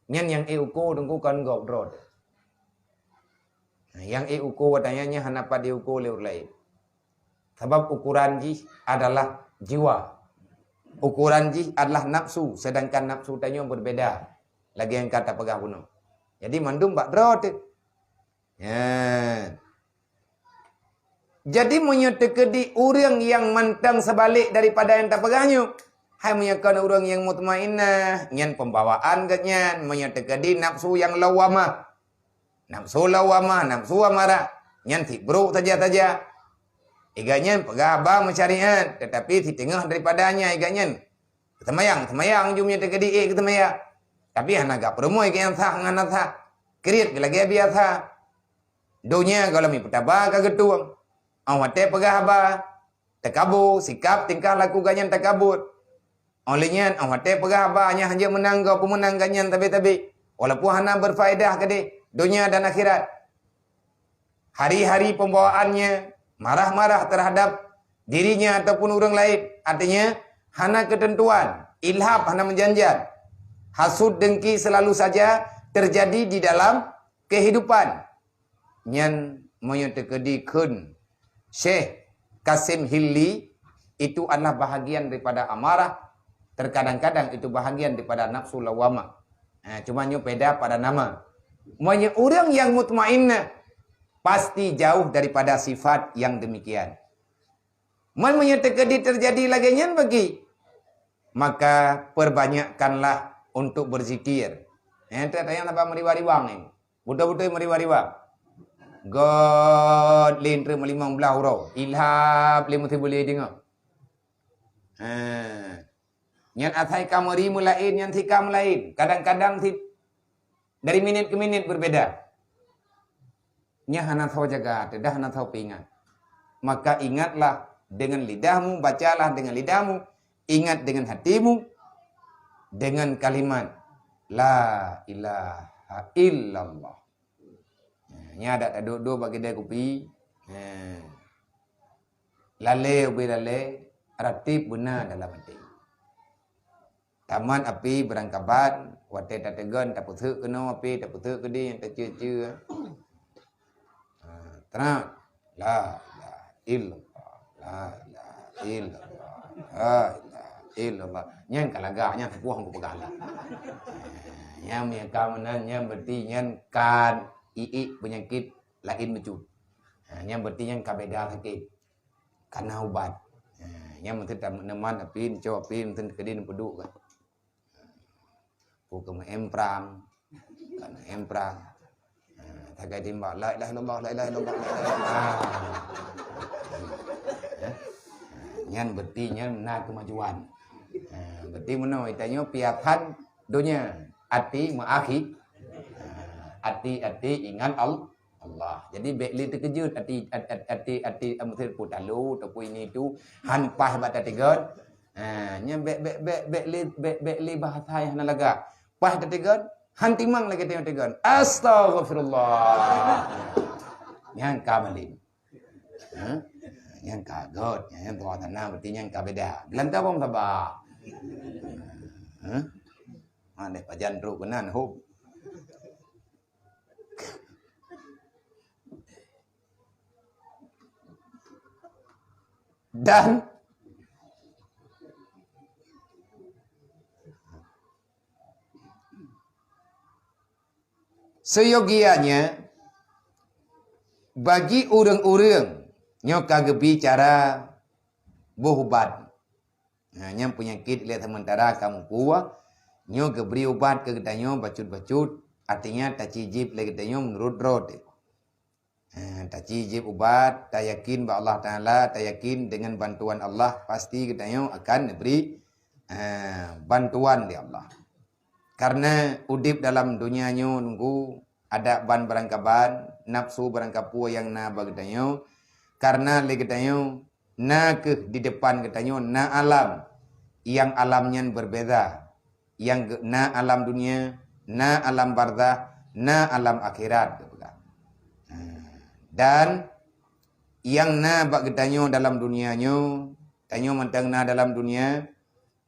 Nyan yang uko tunggu kan gop drod. Yang uko tanya hana pada uko le orang lain. Sebab ukuran ji adalah jiwa. Ukuran ji adalah nafsu. Sedangkan nafsu tanya berbeda. Lagi yang kata pegah bunuh. Jadi mandum bak drod. Jadi menyutekedi orang yang mantang sebalik daripada yang tak pegahnya. Hai menyakan orang yang mutmainnah. Nyan pembawaan katnya. Menyutekedi nafsu yang lawamah. Nafsu amarah. Nyan tibruk saja. Iganya pegah abang mencarian. Tetapi di tengah daripadanya iganya. Ketemayang jumnya tekedi ketemayang. Tapi hanaga peremui ke yang sah dengan sah. Kirit lagi biasa. Dunia kalau mi petaba kagetuang. Awate pegah abah. Tekabur, sikap tingkah laku ganyan tekabur. Olehnya awate pegah abahnya hanya menang kau pemenang ganyan tabi. Walaupun hana berfaedah kede dunia dan akhirat. Hari-hari pembawaannya marah-marah terhadap dirinya ataupun orang lain. Artinya hana ketentuan, ilhab hana menjanjian. Hasud dengki selalu saja terjadi di dalam kehidupan. Nyan menyutekedikan Syekh Kasim Hilli itu adalah bahagian daripada amarah. Terkadang-kadang itu bahagian daripada nafsu lawamah. Cuma nyo beda pada nama. Maknanya orang yang mutmainnah pasti jauh daripada sifat yang demikian. Menyutekedi terjadi lagi nyan bagi. Maka perbanyakkanlah untuk berzikir. Ente tanya apa meriwariwang ni. Betul-betul meriwariwang. God lintre melimang belah huruf. Ilhab lima boleh dengar. Yang atai kamari mulain, yang tikam lain. Kadang-kadang dari minit ke minit berbeda. Nya hana tahu jaga, tidak hana tahu pingat. Maka ingatlah dengan lidahmu, bacalah dengan lidahmu, ingat dengan hatimu, dengan kalimat La ilaha illallah. Nya ada duduk bagi dia kopi. Lale ubi lale, ratib benar dalam hati. Taman api berangkabat, Wate tak tegan tak putuk ke no api tak putuk ke dia yang tak cia-cia. Tenang. La illallah. La illallah. La illallah. Nyan kalagaknya puang ku pegala. Yang mereka yang berarti yang kan penyakit lain mecut. Yang berarti yang kabeda sakit. Karena ubat. Yang mesti tak meneman api, coba api mesti kedin peduk kan. Bukan emprang. Karena emprang. Tak kaya timbak la ilaha illallah la ilaha illallah la ilaha illallah. Nyan berarti nyan na kemajuan. Berarti mana itanya piapan dunia ati mengakhir. Ati ingat Allah. Jadi bekli terkejut ati amthil putalu ataupun ini tu hanpah bata tiga. Nya bekli bahasa yang laga. Pah tiga hantimang lagi tengok tiga. Astaghfirullah. Yang kamalin. Yang kagot, yang tua tanah berarti yang kabeda. Gelantah pun tabah. Mana pajan ru kenan hub. Dan seyogianya bagi orang-orang nyo kagak bicara berubat. Yang penyakit lihat sementara kamu kuat, nyo ke beri ubat ke gedanyo bacut-bacut, artinya tak cicip lagi gedanyo menurut roh. Tak cicip ubat, tak yakin bahwa Allah Ta'ala, tak yakin dengan bantuan Allah, pasti gedanyo akan diberi bantuan di Allah. Karena udip dalam dunia nyo nunggu ada ban barangkaban, nafsu barangkapu yang na bagdanyo. Karena legetanyo na ke di depan getanyo na alam yang alamnya berbeza, yang na alam dunia, na alam barzah, na alam akhirat. Dan yang na bak getanyo dalam dunianyo, tanyo mentang na dalam dunia,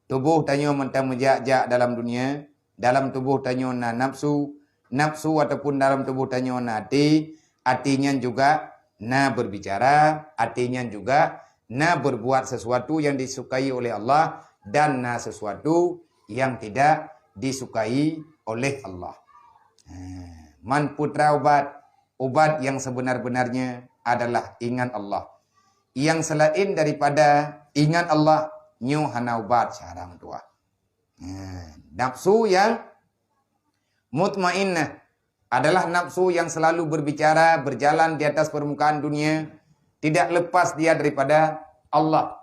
tubuh tanyo mentang menjak-jak dalam dunia, dalam tubuh tanyo na nafsu, nafsu ataupun dalam tubuh tanyo na hatinya juga na berbicara, artinya juga na berbuat sesuatu yang disukai oleh Allah dan na sesuatu yang tidak disukai oleh Allah. Man putra obat yang sebenar-benarnya adalah ingat Allah. Yang selain daripada ingat Allah, nyu hana obat syarang tua. Nafsu yang mutmainnah adalah nafsu yang selalu berbicara, berjalan di atas permukaan dunia, tidak lepas dia daripada Allah.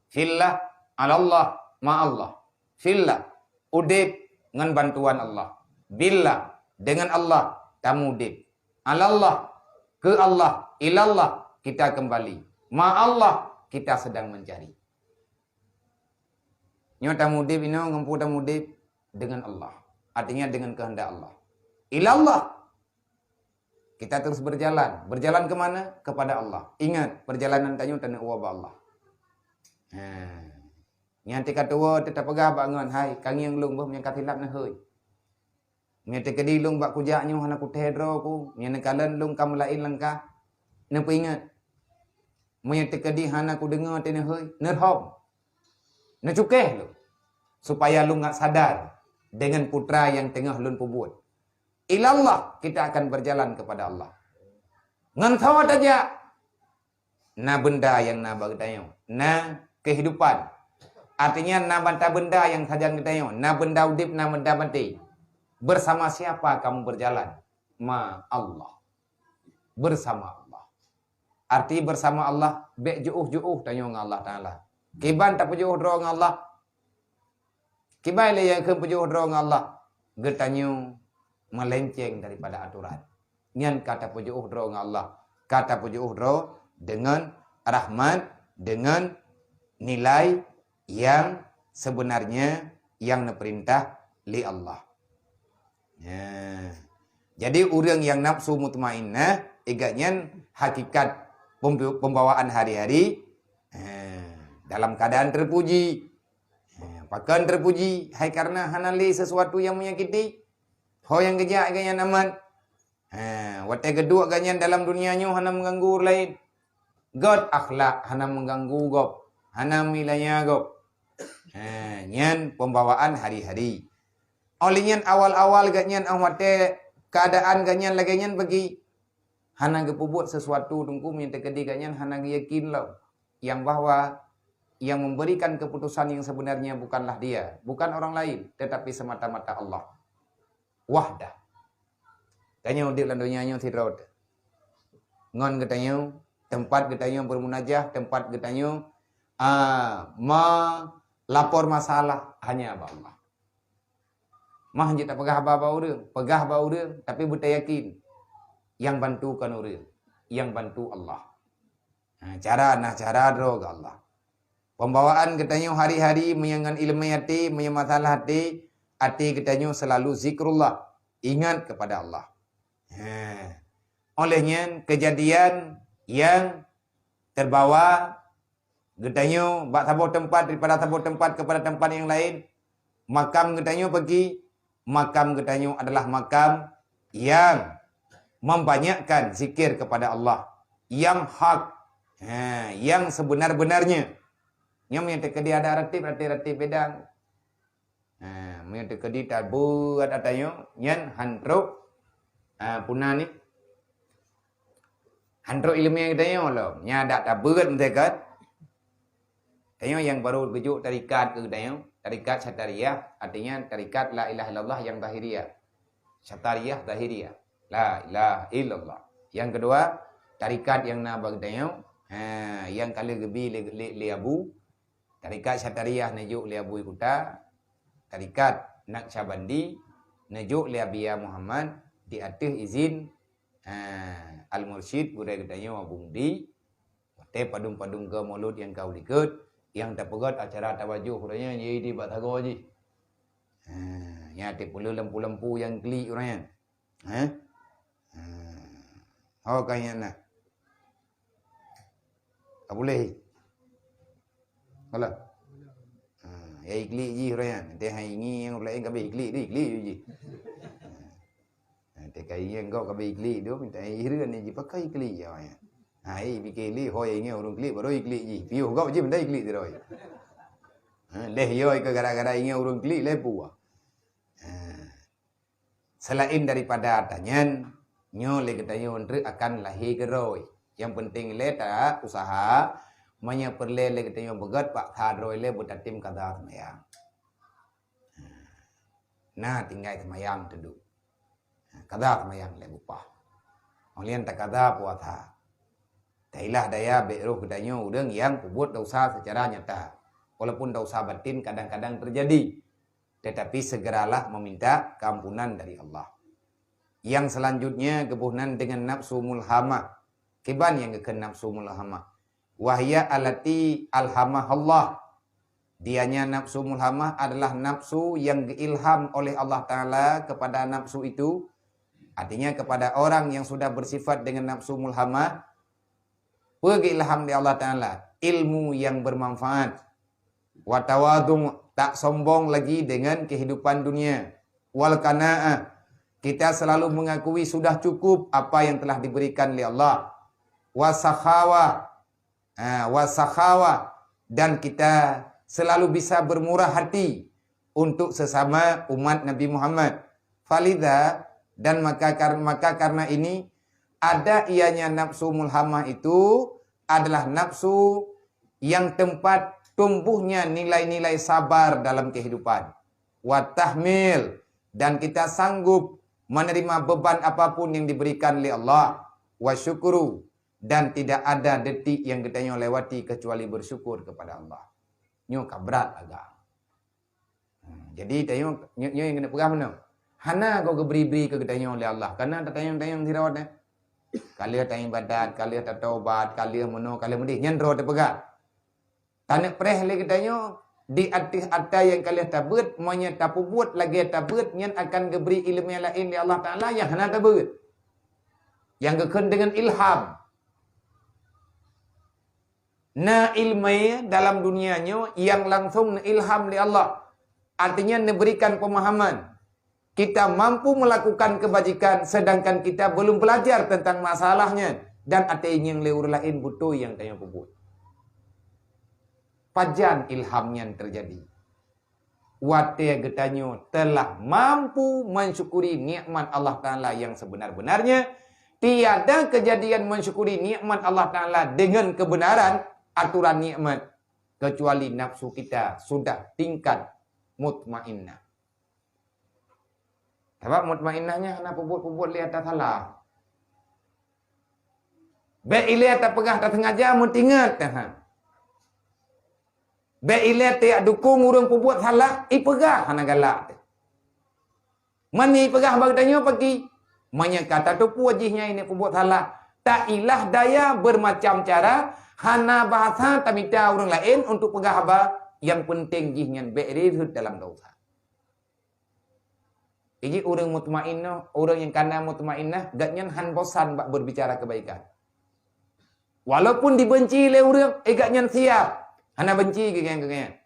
Fillah, alallah, ma'allah. Fillah, udip dengan bantuan Allah. Billah, dengan Allah, kamu udip. Alallah, ke Allah, ilallah, kita kembali. Ma'allah, kita sedang mencari. Nyota mudip ini, ngempu mudip dengan Allah. Artinya dengan kehendak Allah. Ilallah, kita terus berjalan. Berjalan kemana? Kepada Allah. Ingat, perjalanan tanyo tanah uwa Allah. Yang tika tua tetap pegah bangun. Hai, kang yang lung yang katilap na hoi. Yang tika di lung bak kujaknya hana ku tehedro ku. Yang nekalan lung kamu lain langkah. Napa ingat? Yang tika di hana ku dengar tanah hoi. Nerhom. Necukeh lu. Supaya lu ngak sadar dengan putra yang tengah lun pubut. Ilallah, kita akan berjalan kepada Allah. Ngantau aja. Na benda yang na bagdayo. Na kehidupan. Artinya na benda yang saja ngdayo. Na benda udip, na benda mati. Bersama siapa kamu berjalan? Ma Allah. Bersama Allah. Arti bersama Allah. Bek ju'uh tanyo ng Allah Ta'ala. Kiban tak pujuh droh ng Allah. Kibai le yang ke pujuh droh ng Allah. Gertanyo melenceng daripada aturan. Nyan kata pujuh droh ng Allah. Kata pujuh droh dengan rahmat, dengan nilai yang sebenarnya yang diperintah li Allah. Jadi orang yang nafsu mutmainnah igaknya hakikat pembawaan hari-hari dalam keadaan terpuji. Pakan terpuji, hai karena hanali sesuatu yang menyakiti. Ho yang kejak ganyan aman. Watai kedua ganyan dalam dunianya hana mengganggu orang lain. God akhlak hana mengganggu gop. Hana milanya gop. Nyan pembawaan hari-hari. Olehnya awal-awal ganyan awate keadaan ganyan lagi nyan bagi hana gepubut sesuatu tungku minta kedi ganyan hana yakin lo yang bahwa yang memberikan keputusan yang sebenarnya bukanlah dia, bukan orang lain, tetapi semata-mata Allah. Wahdah. Ganyan di landunya nyo tirod. Ngon katanya tempat katanya bermunajah, tempat katanya melapor masalah hanya Allah. Mah je tak pegah apa-apa orang, pegah apa orang tapi buta yakin yang bantukan orang, yang bantu Allah. Cara drog Allah. Pembawaan katanya hari-hari menyangan ilmu hati, menyamasalah hati katanya selalu zikrullah, ingat kepada Allah. Olehnya kejadian yang terbawa katanya bak tabur tempat daripada tabur tempat kepada tempat yang lain, makam katanya pergi. Makam katanya adalah makam yang membanyakkan zikir kepada Allah, yang hak, yang sebenar-benarnya. Yang menyatakan ada ratib bedang. Menyatakan dia buat atanya yang hantruk punah ni. Hantruk ilmiah katanya Allah. Nya ada tak berat mereka. Katanya yang baru bejuk tarikat ke katanya. Tarikat Syatariyah artinya tarikat la ilaha illallah yang zahiriyah. Syatariyah zahiriyah. La ilaha illallah. Yang kedua, tarikat yang nabagdayo, yang kali gebi li abu. Tarikat Syatariyah najuk li abu ikuta. Tarikat Naqsyabandi najuk li Abiya Muhammad di atas izin Al-Mursyid budaya gedayo abungdi. Te padung-padung ke maulud yang kau dikut. Yang tak pegat acara tawajuh orangnya jadi di Batago je. Ya te pula lampu-lampu yang klik orangnya. Oh kayaknya nak. Tak boleh. Kalau. Ya iklik je orangnya. Nanti hari ini yang lain kabeh iklik je. Nanti kaya engkau kabeh iklik tu minta air ni je pakai iklik je orangnya. Fikir li hoi ingat orang klik baru iklik je. Piuh kau je benda iklik teroi. Leh yo ke gara-gara ingat orang klik lepu. Selain daripada tanyan, nyo le katanya untuk akan lahir geroi. Yang penting le tak usaha manya perle le katanya begat pak thadroi le butatim kada semayang. Nah tinggal semayang tedu. Kada semayang le bupah. Olian tak kada puasa. Tailah daya beruh kedanya udang yang berbuat dosa secara nyata. Walaupun dosa batin kadang-kadang terjadi. Tetapi segeralah meminta keampunan dari Allah. Yang selanjutnya kebunan dengan nafsu mulhamah. Kiban yang ke nafsu mulhamah. Wahya alati alhamah Allah. Dianya nafsu mulhamah adalah nafsu yang diilham oleh Allah Ta'ala kepada nafsu itu. Artinya kepada orang yang sudah bersifat dengan nafsu mulhamah. Bagi ilham dari Allah Ta'ala. Ilmu yang bermanfaat. Watawadung tak sombong lagi dengan kehidupan dunia. Wal kana'ah. Kita selalu mengakui sudah cukup apa yang telah diberikan oleh Allah. Wasakhawa. Wasakhawa. Dan kita selalu bisa bermurah hati untuk sesama umat Nabi Muhammad. Falidha. Dan maka karena ini ada ianya nafsu mulhamah itu adalah nafsu yang tempat tumbuhnya nilai-nilai sabar dalam kehidupan. Watahmil. Dan kita sanggup menerima beban apapun yang diberikan oleh Allah. Wasyukuru. Dan tidak ada detik yang kita lewati kecuali bersyukur kepada Allah. Nyo kabrat agak. Jadi nyo yang kena pegang mana? Hana kau beri-beri ke kita oleh Allah. Karena tayang-tayang dirawat. Kalian tayang badat, kalian tak taubat, kalian meno, kalian mendih. Nyandro terpegang. Tanak pereh lagi kita di atas yang kalian tabut, maunya tapu buat lagi tabut, yang akan diberi ilmu yang lain di Allah Ta'ala yang hana tabut. Yang kekun dengan ilham. Na ilmu dalam dunianya yang langsung ilham di Allah. Artinya diberikan pemahaman. Kita mampu melakukan kebajikan sedangkan kita belum belajar tentang masalahnya. Dan artinya yang lewur lain butuh yang tanya pebut. Pajan ilhamnya terjadi. Watia getanyo telah mampu mensyukuri nikmat Allah Ta'ala yang sebenar-benarnya. Tiada kejadian mensyukuri nikmat Allah Ta'ala dengan kebenaran aturan nikmat. Kecuali nafsu kita sudah tingkat mutmainnah. Sebab mutmainnahnya kena pebut-pebut lihat tak salah. Baik ilah tak pegah tak sengaja mutingat. Baik ilah tak dukung urang pebut salah, pegah kena galak. Mani pegah bagdanya pagi. Manya kata tu wajihnya ini pebut salah. Tak ilah daya bermacam cara. Hana bahasa tamita orang lain untuk pegah apa. Yang penting jihnya be'rihud dalam dosa. Jadi orang mutmainnah, orang yang kana mutmainnah, gatnya han bosan bak berbicara kebaikan. Walaupun dibenci oleh orang, gatnya siap. Hana benci ke-geng.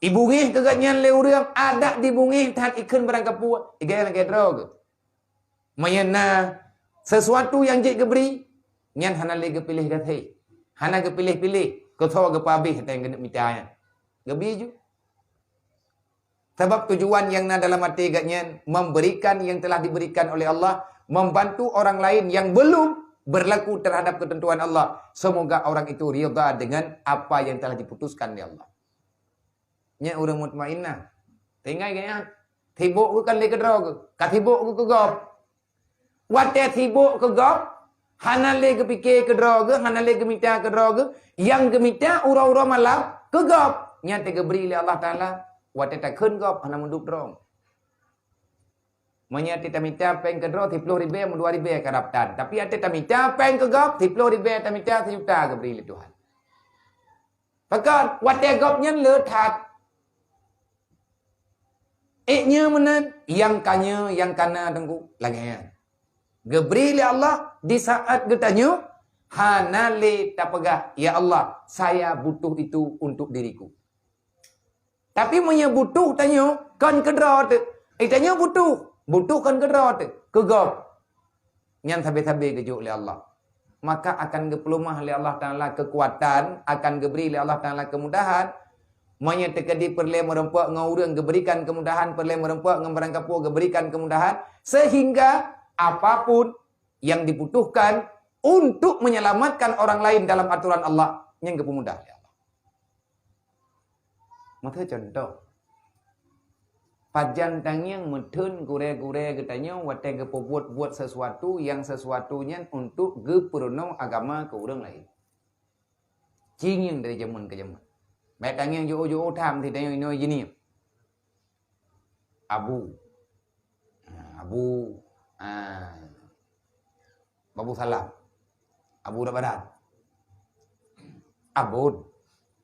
Ibungih ke gatnya oleh orang, ada dibungih tahan ikan berangkat puat. Ikan lagi drog. Mayana sesuatu yang jik geberi, nyan hana lagi pilih gathai. Hana ke pilih-pilih, kau tahu ke pabih yang kena mitanya. Gebi ju. Sebab tujuan yang dalam hati gatnya memberikan yang telah diberikan oleh Allah, membantu orang lain yang belum berlaku terhadap ketentuan Allah. Semoga orang itu rida dengan apa yang telah diputuskan oleh Allah. Nya orang mutmainnah. Tinggal gaya. Sibuk ke kan lagi drog. Kat sibuk ke gop. Wate sibuk ke gop. Hana lagi fikir ke drog, hana lagi minta ke drog. Yang gemita ura-ura malam ke gop. Nya tega beri oleh Allah Taala. Wate tak kun gop hana menduk drong. Manya tita minta peng ke drog 10,000 mu 2,000 ke raptan. Tapi tita minta peng ke gop 10,000 tita minta 1 juta ke beri oleh Tuhan. Pakat wate gopnya letat. Iknya mana yang kanya, yang kana tengku lagi. Geberi oleh Allah di saat getanya hana le tapagah, ya Allah, saya butuh itu untuk diriku. Tapi punya butuh tanya kan kedrat. Tanya butuh kan kedrat. Kegop. Yang sabi-sabi kejuk oleh Allah. Maka akan gepelumah oleh Allah Taala kekuatan, akan geberi oleh Allah Taala kemudahan. Manya tekadi perle merempak ngaurang geberikan kemudahan, perle merempak ngambarangkapu geberikan kemudahan sehingga apapun yang dibutuhkan untuk menyelamatkan orang lain dalam aturan Allah yang kemudah ya Allah. Maka contoh pajan tangyang metun gure-gure katanya wate gepobuat-buat sesuatu yang sesuatunya untuk geperono agama ke orang lain. Cinging dari zaman ke zaman. Baik tangyang jo-jo tham thì tangyang ino gini. Babu Salam, Abu Rabadan, Abud,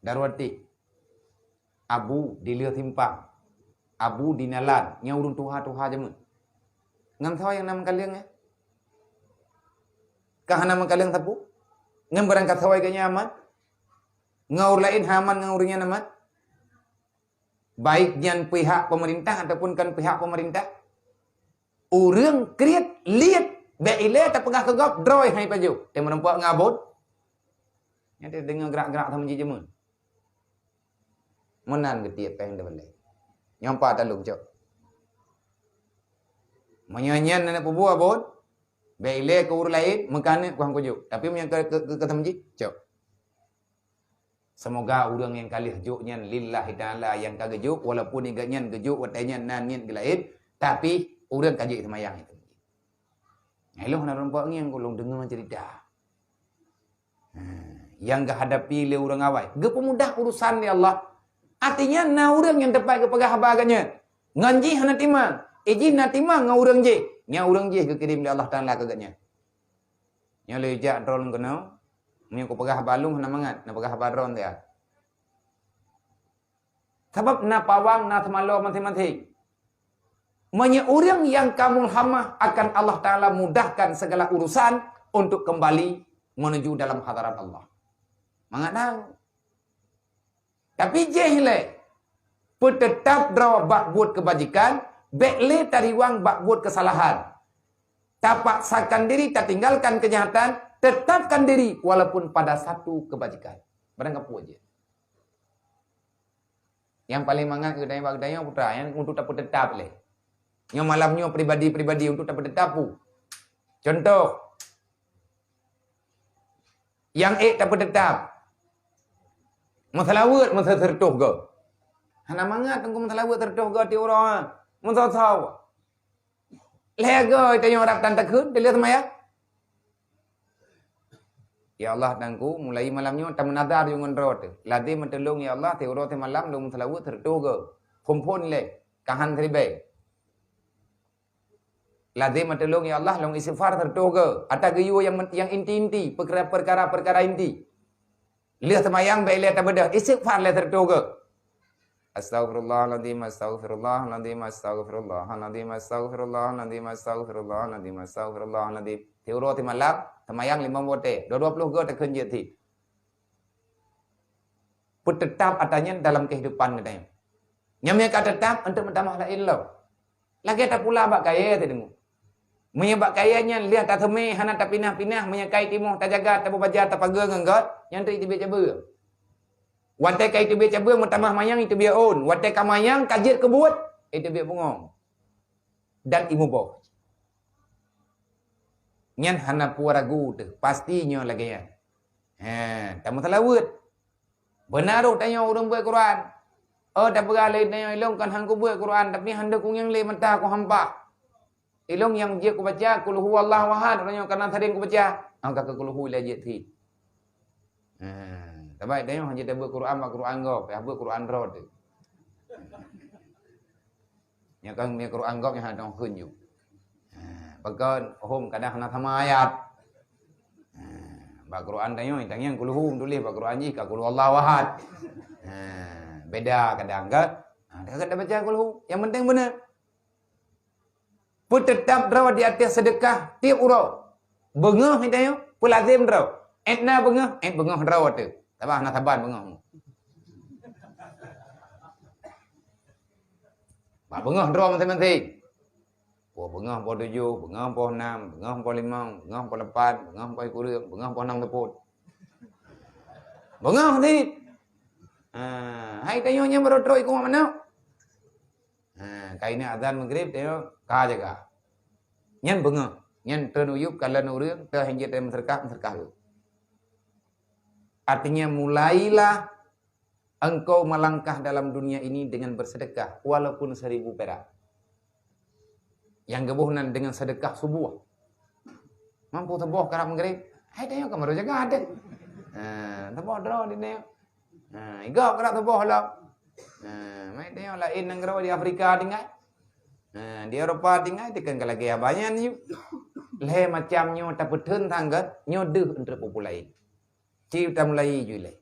Darwati, Abu Dilia Timpang, Abu Dinalan, nyaurun tuha jamun. Ngam tahu yang nama kalian ya? Kah nama kalian tapu? Ngam berangkat sawai ke nyaman? Ngaur lain haman ngaurnya nama? Baik yang pihak pemerintah ataupun kan pihak pemerintah. Orang kriat lihat Baile tak pegah kegop droy hai paju. Dia menempuk ngabut. Yang dia dengar gerak-gerak sama jemun. Menan getiap peng dah balik. Nyampa talung cok. Menyanyian nenek pubu abot. Baile ke ur lain mengkane kuang kujuk. Tapi yang ke tamji cok. Semoga orang yang kali hejuknya lillahi ta'ala yang kagejuk walaupun ingatnya gejuk watanya nanien ke lain tapi orang kajik semayang itu. Hello nak nampak ni yang golong dengar cerita. Yang kehadapi le orang awai. Ge pemudah urusan ni Allah. Artinya na orang yang tepat ke pegah baganya. Nganji hana timang. Eji na timang ngau orang je. Nya orang je ke kirim le Allah Taala kagaknya. Nya le jak drone kena. Ni ko pegah balung hana mangat, na pegah baron dia. Sebab na pawang na semalo masing-masing. Manya orang yang kamu hamah akan Allah Ta'ala mudahkan segala urusan untuk kembali menuju dalam hadarat Allah. Mengadang. Tapi jehle. Tetap draw bak buat kebajikan, bekle tariwang bak buat kesalahan. Tak paksakan diri, tak tinggalkan kejahatan, tetapkan diri walaupun pada satu kebajikan. Barang apa aja. Yang paling mangat kedai putra yang untuk tak tetap leh. Yang malamnya pribadi-pribadi untuk tak tetap pu. Contoh, yang tak tetap. Masalah word masa tertuh ke. Hana mangat tengku masalah word tertuh ke ti orang. Masa tahu. Lega tanya orang tanda kun, dia lihat maya. Ya Allah tangku mulai malamnya tak menadar dengan rot. Ladi mentolong ya Allah te rot malam dong masalah word tertuh ke. Kumpul le kahan teribay. Ladi mentolong ya Allah long istighfar tertuh ke. Ada gayu yang inti-inti, perkara-perkara inti. Lihat semayang baik lihat bedah istighfar lihat tertuh ke. Astaghfirullahaladzim, astaghfirullahaladzim, astaghfirullahaladzim, astaghfirullahaladzim, astaghfirullahaladzim, astaghfirullahaladzim. Teuro ti malam, semayang 5 bote, 20 go tak kunjit ti. Put tetap adanya dalam kehidupan katanya. Nyamnya kata tetap untuk mentamah la ilah. Lagi tak pula bak kaya tadimu. Menyebab kayanya lihat tak teme hana tak pinah-pinah menyakai timu tak jaga tak baca tak pagar ngenggot yang tu itu biar cabar. Watai kai itu biar cabar mentamah mayang itu biar on. Watai ka mayang kajit kebut itu biar bungong. Dan imu boh. Nyan hana puaragu tu pastinya lagi ya. Tak masalah word. Benar tanya orang buat Quran. Tak beralih tanya ilong kan hang ku buat Quran tapi handa ku yang le mentah ku hampa. Ilong yang dia ku baca qul huwallahu ahad orangnya kanan tadi ku baca angka ke qul hu la je thi. Tabai tanya hanya dah Quran mak Quran go, ya Quran rod. Yang kan mi Quran go yang hadong khun yu. Bagon hom kadang hana thama ayat. Ba Quran tanya yang qul hu tulis ba Quran ji ka qul huwallahu ahad. Beda kadang kan. Dah baca qul hu, yang penting benar. Pun tetap draw di atas sedekah tiap urau. Bengah hitanya, pun lazim draw. Etna bengah draw tu. Tabah nak taban bengah. Ba bengah draw masing-masing. Bengah po 7, bengah po 6, bengah po 5, bengah po 8, bengah po kurang, bengah po 6 teput. Bengah ni. Hai tanya nya baru ikut mana? Kainnya azan maghrib tengok kah jaga. Nyan bengah, nyan tenuyup kalan urang teh hanjit dalam serkah. Artinya mulailah engkau melangkah dalam dunia ini dengan bersedekah walaupun 1000 perak. Yang gebuhnan dengan sedekah subuh. Mampu teboh karap maghrib. Hai tengok kamar jaga ada. Teboh draw di tengok. Igak karap teboh lah. Mai tengok lain negara di Afrika tinggal. Di Eropah tinggal tekan ke lagi banyak ni. Le macamnya tak petun tanggat nyodeh untuk populasi. Ciu tak mulai je le.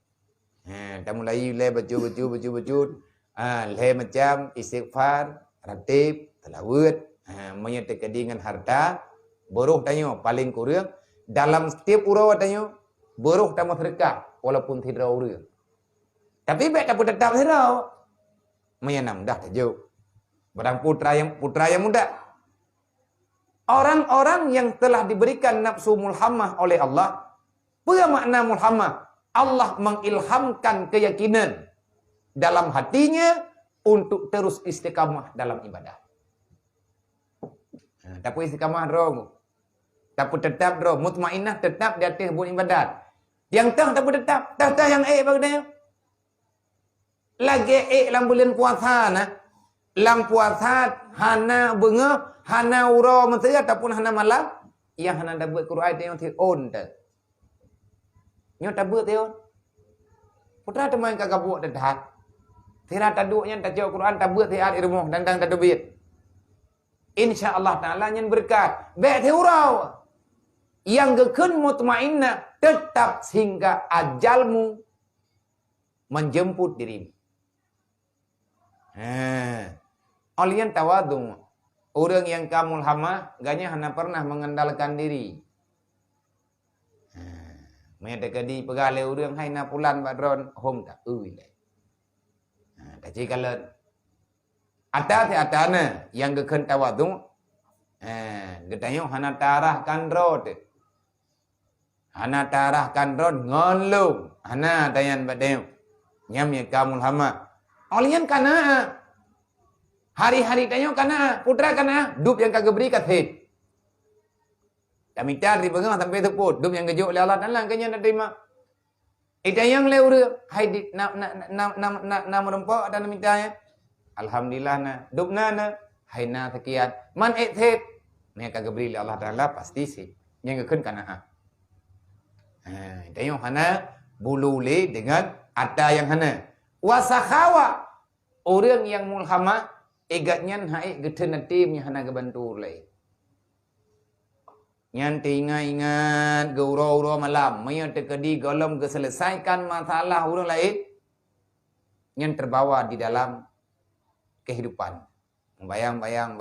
Tak mulai le baju. Le macam istighfar, ratib, tilawat, menyertai dengan harta, buruh tanya paling kurang dalam setiap urau tanya buruh tamu sedekah walaupun tidak urang. Tapi baik tak tetap serau. Menyenam dah tajuk. Barang putra yang muda. Orang-orang yang telah diberikan nafsu mulhamah oleh Allah. Apa makna mulhamah? Allah mengilhamkan keyakinan dalam hatinya untuk terus istiqamah dalam ibadah. Tapi istiqamah roh. Tapi tetap roh. Mutmainah tetap di atas buat ibadat. Yang tak tetap. Tak yang bagaimana? Lagi dalam bulan puasa nah. Lang puasa hana bunga, hana uro menteri ataupun hana malam yang hana dapat Quran tengok ti on dah. Nyo dapat tengok. Putra teman kagak buat dedat. Tira taduknya tajau Quran dapat tiar ilmu dan tadbir. Insya-Allah taala nyen berkat. Baik ti urau. Yang gekun mutmainnah tetap sehingga ajalmu menjemput dirimu. Olian tawadung. Orang yang kamul hama ganya hana pernah mengandalkan diri. Mereka di pegale orang hai na pulan badron hom tak uwi le. Tak cikalan Atana yang geken tawadu. Gedayo hana tarahkan road. Hana tarahkan road ngolong. Hana dayan badayo. Nyam ya kamul hama. Olian kana. Hari-hari dayo kana. Putra kana. Dup yang kagak beri kathe. Kami cari bagaimana sampai teput. Dup yang kejuk oleh Allah Ta'ala. Kanya nak terima. Ida yang lewur. Hai di na merempok dan minta ya. Alhamdulillah na. Dup na. Hai na sekian. Man ethet. Ni kagak beri oleh Allah Ta'ala. Pasti sih. Yang kekun kana. Ida yang hana. Bulule dengan ada yang hana. Wasakhawa. Orang yang mulhama. Egatnya hai geten natimnya hana kebantu lay. Nyanti ingat gaurau-urau malam. Maya tekadi galam keselesaikan masalah orang lain. Yang terbawa di dalam kehidupan. Bayang-bayang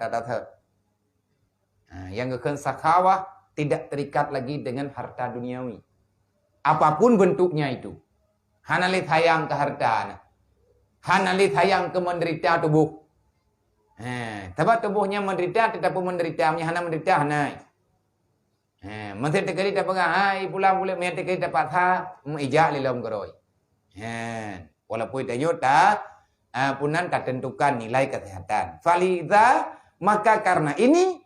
tata-tata. Yang kekun sakhawah tidak terikat lagi dengan harta duniawi. Apapun bentuknya itu. Hanalit hayang ke harta. Hanalit hayang ke menderita tubuh. Sebab tubuhnya menderita tetapi menderitanya hana menderita hanai. Masih tekari dapat hai pulang boleh mesti tekari dapat ha ijak lilam geroi. Walaupun tanya tak punan tak tentukan nilai kesehatan. Falidha maka karena ini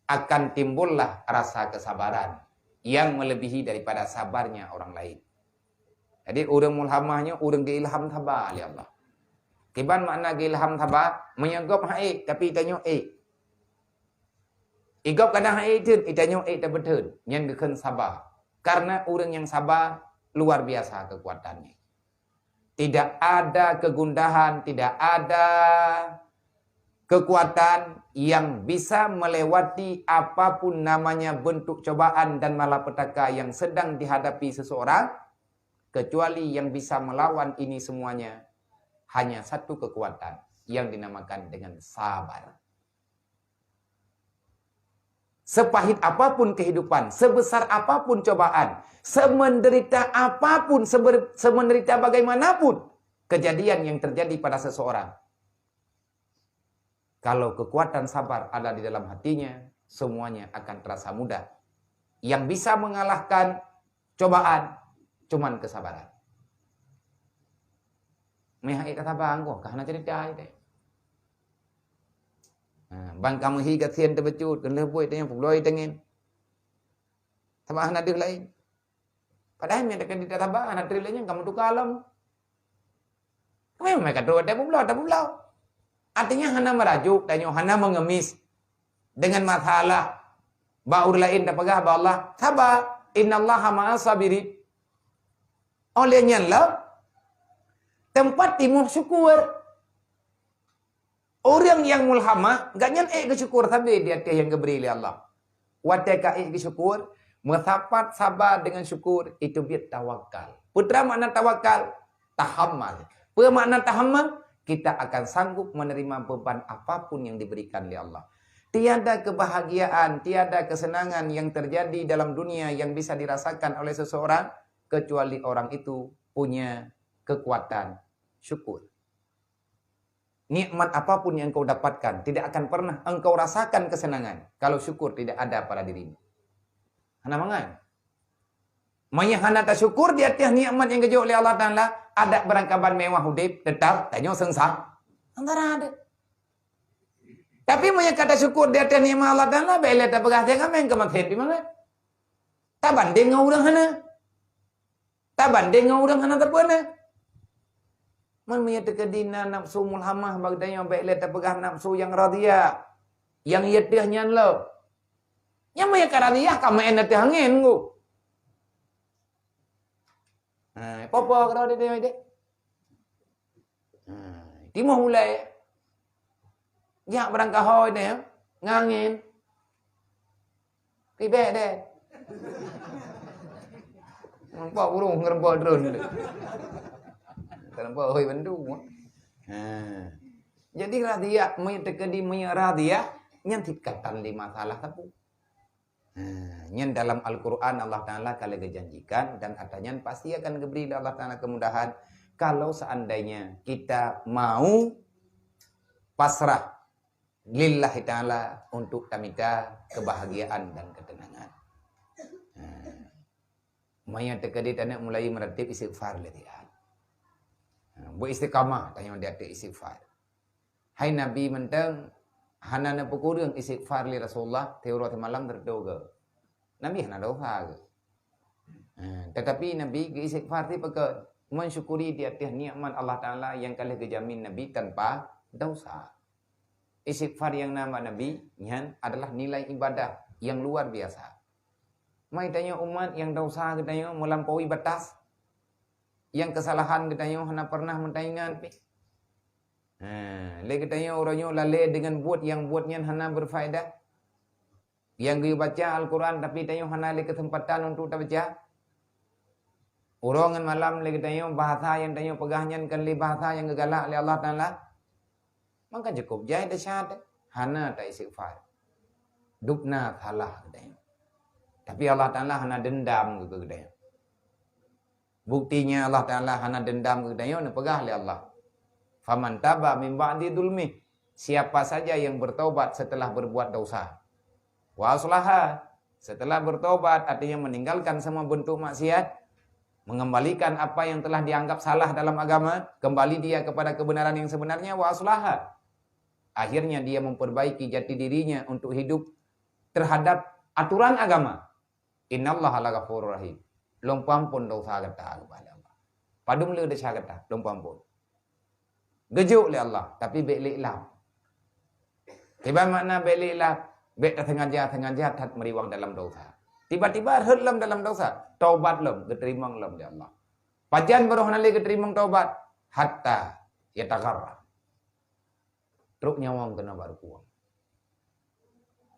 akan timbullah rasa kesabaran yang melebihi daripada sabarnya orang lain. Jadi orang mulhamahnya orang keilham sabar ya Allah. Kiban makna keilham sabar menyagap hai tapi tanya Igop kadang itu, itanya tak betul. Yang deken sabar. Karena orang yang sabar, luar biasa kekuatannya. Tidak ada kegundahan, tidak ada kekuatan yang bisa melewati apapun namanya bentuk cobaan dan malapetaka yang sedang dihadapi seseorang. Kecuali yang bisa melawan ini semuanya. Hanya satu kekuatan yang dinamakan dengan sabar. Sepahit apapun kehidupan, sebesar apapun cobaan, semenderita apapun, semenderita bagaimanapun kejadian yang terjadi pada seseorang. Kalau kekuatan sabar ada di dalam hatinya, semuanya akan terasa mudah. Yang bisa mengalahkan cobaan, cuman kesabaran. Mehai kata bang, karena cerita itu. Bang kamu higat sian terbecut, kena buat tanya puloi tengin. Tambah anak dia lain. Padahal mereka di tabah anak dia lainnya kamu tu kalam. Kamu mereka tu ada pulau. Artinya hana merajuk, tanya hana mengemis dengan masalah. Baur lain tak pegah Allah. Sabar, innallaha ma'as sabirin. Olehnya lah tempat timuh syukur. Orang yang mulhamah, gaknya ke syukur tapi dia yang diberi oleh Allah. Wataka ke syukur, methapat sabar dengan syukur, itu biar tawakal. Putra makna tawakal, tahammal. Makna tahammal, kita akan sanggup menerima beban apapun yang diberikan oleh Allah. Tiada kebahagiaan, tiada kesenangan yang terjadi dalam dunia yang bisa dirasakan oleh seseorang, kecuali orang itu punya kekuatan syukur. Nikmat apapun yang kau dapatkan, tidak akan pernah engkau rasakan kesenangan kalau syukur tidak ada pada dirimu. Hana mangan. Maya hana tak syukur di atas nikmat yang kejuk oleh Allah Ta'ala, ada berangkaban mewah hudib, tetap tanya sengsang. Antara ada. Tapi maya kata syukur di atas nikmat Allah Ta'ala, bila tak pegah jangan main kemathet di mana? Tak banding dengan orang hana. Tak banding dengan orang hana tak pernah. Man menyatakan nafsu mulhamah bagdanya baiklah terpegah nafsu yang radiyah. Yang yatihnya lo. Yang mereka radiyah kamu enak angin ku. Apa kalau dia dia. Timah mulai. Jak berangkat hoi dia ngangin. Ribet deh. Nampak burung ngerbol drone. Nampak hoi bandu. Jadi radiyah menyatakan radiyah yang tingkatan di masalah tapu. Yang dalam Al-Quran Allah Ta'ala kalau kejanjikan dan adanya pasti akan diberi Allah Ta'ala kemudahan kalau seandainya kita mau pasrah lillahi ta'ala untuk tamita kebahagiaan dan ketenangan. Maya terkadang anak mulai meratib istighfar latihan. Buat istiqamah tanya dia ada istighfar. Hai Nabi mentang hanana pekurang istighfar li Rasulullah teori malam terdoga. Nabi hana dosa ke. Tetapi Nabi ke istighfar ti pakai mensyukuri di atas nikmat Allah Taala yang kalah kejamin Nabi tanpa dosa. Istighfar yang nama Nabi adalah nilai ibadah yang luar biasa. Mai tanya umat yang dosa katanya melampaui batas. Yang kesalahan katanya hana pernah mentaingan. Le katanya orangnya lalai dengan buat yang buatnya hana berfaedah. Yang dia baca Al-Quran tapi tanya hana le kesempatan untuk baca. Orangan malam le katanya bahasa yang tanya pegahnya kan le bahasa yang gegalak oleh Allah Taala. Maka cukup jai dahsyat hana tak istighfar. Dupna salah katanya. Tapi Allah Ta'ala hana dendam ke kedaya. Buktinya Allah Ta'ala hana dendam ke kedaya, pegah oleh Allah. Faman taba min ba'di dulmi. Siapa saja yang bertaubat setelah berbuat dosa. Wa aslaha. Setelah bertaubat artinya meninggalkan semua bentuk maksiat. Mengembalikan apa yang telah dianggap salah dalam agama. Kembali dia kepada kebenaran yang sebenarnya. Wa aslaha. Akhirnya dia memperbaiki jati dirinya untuk hidup terhadap aturan agama. Innallaha laghafurur rahim. Long pampun dosa kata kepada Allah. Padum le dosa kata, long pampun. Gejuk le Allah, tapi baik lilam. Tiba makna baik lilam, baik sengaja tat meriwang dalam dosa. Tiba-tiba helam dalam dosa, taubat lem, keterima lem di Allah. Pajan baru hanali keterima taubat hatta yatakarra. Truk nyawang kena baru kuang.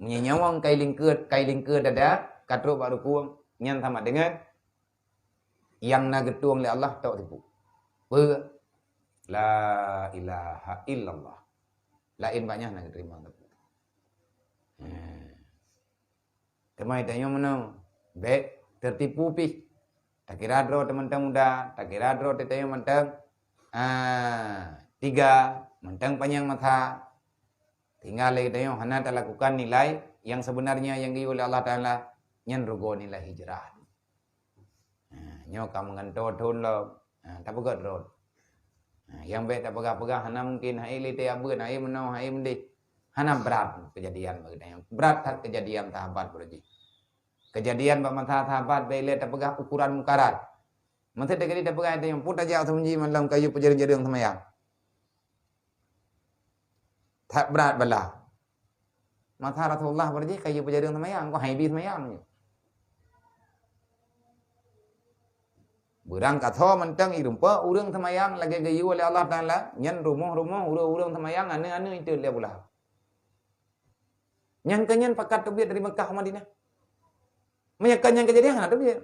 Menyawang kailing ke dada. Katruk baru kuang nyan sama dengan yang nagetuang oleh Allah tak tipu. La ilaha illallah. Lain banyak nak terima. Temai tanya mana? Baik tertipu pi. Tak kira dro teman-teman muda, tak kira dro tetanya mentang. 3 mentang panjang mata. Tinggal lagi tanya hana tak lakukan nilai yang sebenarnya yang diu oleh Allah Taala. Nyan rugo nilai hijrah. Nyo kamu ngantotun lo. Tak pegat rod. Yang baik tak pegang-pegang. Hana mungkin hai lite abun. Hai menau. Hai mendih. Hana berat kejadian. Berat tak kejadian sahabat berarti. Kejadian bermata sahabat. Baik tak pegang ukuran mukarat. Masa tak kali tak pegang itu yang pun tak jauh semenji malam kayu pejaring-jaring sama yang. Tak berat belah. Mata Rasulullah berarti kayu pejaring sama yang. Kau hai bis sama yang. Berangkat ho mentang irumpa urang semayang lagi gayu oleh Allah Taala nyan rumah urang semayang ane itu dia pula. Nyan kanyan pakat tebiat dari Mekah ke Madinah. Menyakan yang kejadian ada dia.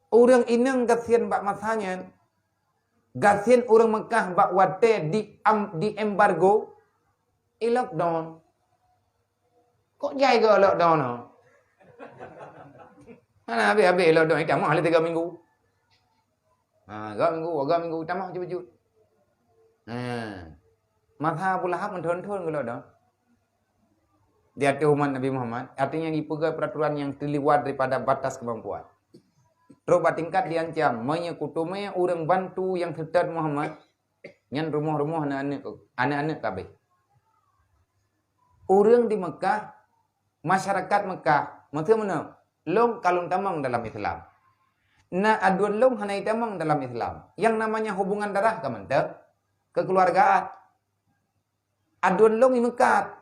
Urang inang gasian bak masanya. Gasian urang Mekah bak wate di embargo lockdown. Kok jai ke lockdown no? Habis lo doi tamah le 3 minggu. 3 minggu tamah cepet-cepet. Masa Abu Lahab menthon-thon ke lo dah. Dia tu umat Nabi Muhammad, artinya dipegang peraturan yang terlewat daripada batas kemampuan. Terus tingkat diancam, menyekutumnya orang bantu yang serta Muhammad, yang rumah-rumah anak-anak kabeh. Orang di Mekah, masyarakat Mekah, maksud mana? Long kalung tamang dalam Islam. Na aduan long hanai tamang dalam Islam. Yang namanya hubungan darah kementek, kekeluargaan. Aduan long imekat.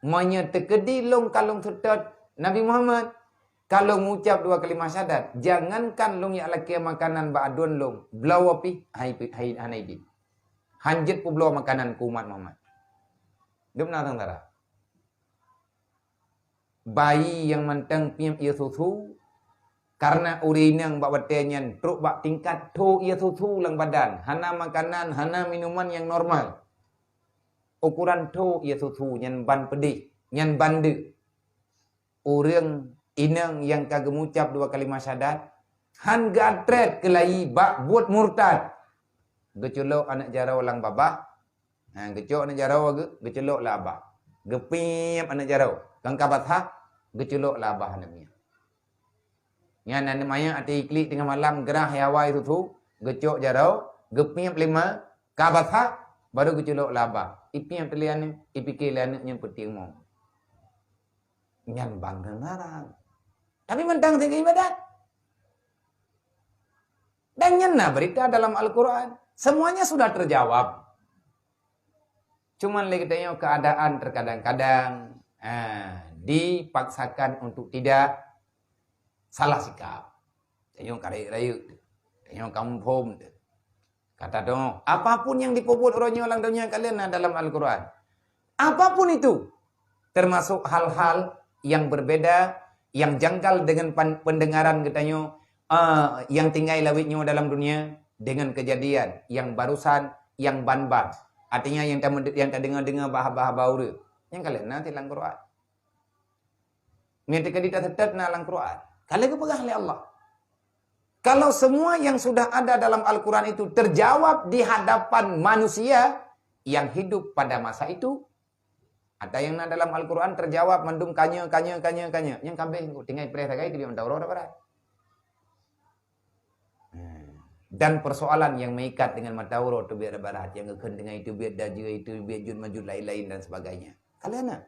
Manya tekedi long kalung serta Nabi Muhammad. Kalau mengucap 2 kalimah syahadat, jangankan long ya laki makanan ba aduan long, belau api hai hanai di. Hanjet pu belau makanan ku umat Muhammad. Dia benar tentara. Bayi yang mentang piam ia susu karena urin yang bak batenyan truk bak tingkat tu ia susu lang badan hana makanan hana minuman yang normal ukuran tu ia susu nyan ban pedih nyan bande urang inang yang kagak mengucap 2 kalimah syahadat han gatret kelai bak buat murtad geculok anak jarau lang babah. Gecok anak jarau geculok lah abah. Gepim anak jarau. Kang kabathah geculok lah abah namanya. Yang namanya ati iklik tengah malam gerah yawai tu gecok jarau, gepim lima kabathah baru geculok lah abah. Ipim pilihan ipikir lanaknya penting mau. Nyan bang dengarang. Tapi mentang tinggi ibadat. Dan nyana berita dalam Al-Quran. Semuanya sudah terjawab. Cuman lagi tanya keadaan terkadang-kadang dipaksakan untuk tidak salah sikap. Tanya karai-rayu. Tanya kampung. Kata dong, apapun yang dipuput orang dunia kalian dalam Al-Quran. Apapun itu. Termasuk hal-hal yang berbeda, yang janggal dengan pendengaran katanya, yang tinggal lawitnya dalam dunia dengan kejadian yang barusan, yang ban-ban. Artinya yang tak dengar-dengar bah-bah bauru. Yang kalian nanti dalam Quran. Mereka tidak tetap dalam Quran. Kalian kepegah oleh Allah. Kalau semua yang sudah ada dalam Al-Quran itu terjawab di hadapan manusia yang hidup pada masa itu, ada yang dalam Al-Quran terjawab mandum kanya. Yang kambing tinggal perih itu dia mendawar orang. Dan persoalan yang mengikat dengan matawro tu biar barat yang akan dengan itu biar daju itu biar jud maju lain-lain dan sebagainya. Kalian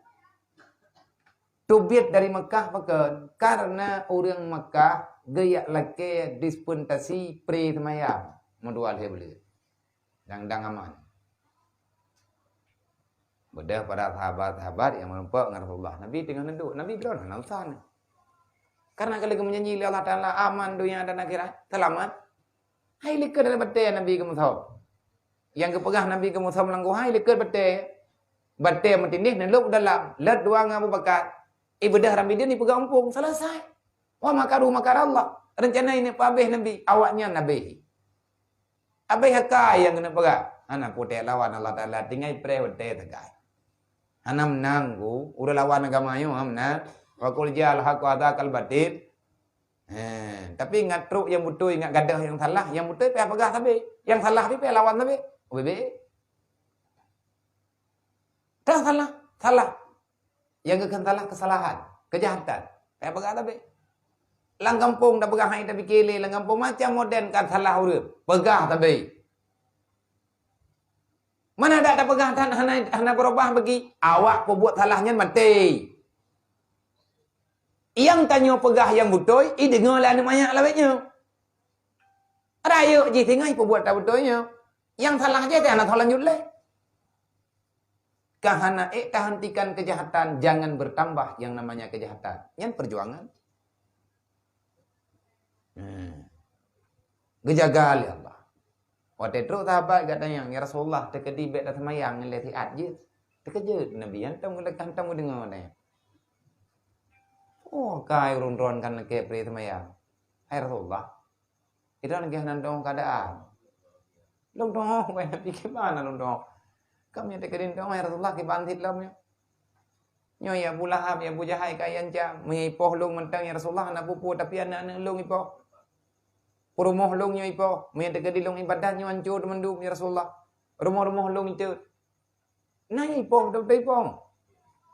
tu biar dari Mekah pakai karena orang Mekah gaya laki dispensasi pre semayang modual dia beli. Dang aman. Bedah para sahabat-sahabat yang menumpuk dengan Rasulullah. Nabi tengah nenduk. Nabi berapa nafsan. Karena kalau kamu menyanyi Allah Ta'ala aman dunia dan akhirat. Selamat. Hai lekar dari batai Nabi kamu tahu. Yang kepegah Nabi kamu tahu melanggu. Hai lekar batai. Batai mentindih nenduk dalam. Let dua Abu Bakar. Ibadah Ramadan ni pegang umpung. Selesai. Wah makaru makar Allah. Rencana ini pabih Nabi. Awaknya Nabi. Abih hakai yang kena pegang. Anak putih lawan Allah Ta'ala. Tinggal pray batai tegai. Anam nanggu, udah lawan agama yo amna, wakul jal hak adakal batil. Tapi ingat truk yang betul, ingat gadah yang salah, yang betul pe pegah tapi, yang salah pe lawan tapi. Bebe. Dah salah. Yang kekan salah kesalahan, kejahatan. Pe pegah tapi. Lang kampung dah pegah hai tapi kele, lang kampung macam modern kan salah urip. Pegah tapi. Mana ada pegang hana berubah bagi awak pembuat salahnya mati. Yang tanya pegah yang betul, dengar lah banyak lawetnya. Raya je tengah pembuat tak betulnya. Yang salah je tak nak lanjut leh. Kahana hentikan kejahatan, jangan bertambah yang namanya kejahatan. Yang perjuangan. Gejaga oleh Allah. Waktu itu sahabat katanya, ya Rasulullah, terkedi bet datang mayang yang leti je. Terkejut Nabi, yang tamu lekan tamu dengar katanya. Oh, kai run-run kan ke pri mayang. Hai Rasulullah. Itu lagi nandong keadaan. Long dong, weh Nabi gimana long dong? Kami terkedin dong, hai Rasulullah kibantit lamnya. Nyo ya Abu Lahab, ya Abu Jahal kayan jam, mengipoh long mentang ya Rasulullah nak pupu tapi anak-anak long ipoh. Rumah longnya ipo, yang terkedi long ibadahnya hancur mendung ya Rasulullah. Rumah-rumah long itu. Nah ipo, betul ipo.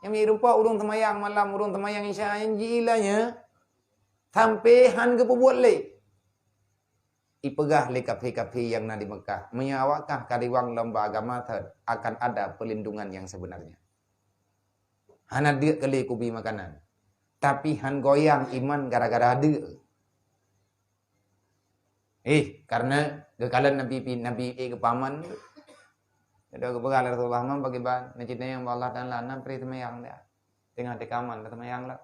Yang rupa urung temayang malam, urung temayang isya yang gilanya. Sampai han ke buat le. Ipegah le kafe-kafe yang di Mekah. Menyawakkah kariwang lomba agama akan ada perlindungan yang sebenarnya. Han ada kali kubi makanan. Tapi han goyang iman gara-gara ada. Karena kekalan Nabi ke paman tu. Ada kepegal Rasulullah mam bagi ban. Necitnya yang Allah dan lana pri temayang dia. Tengah tekaman temayang lah.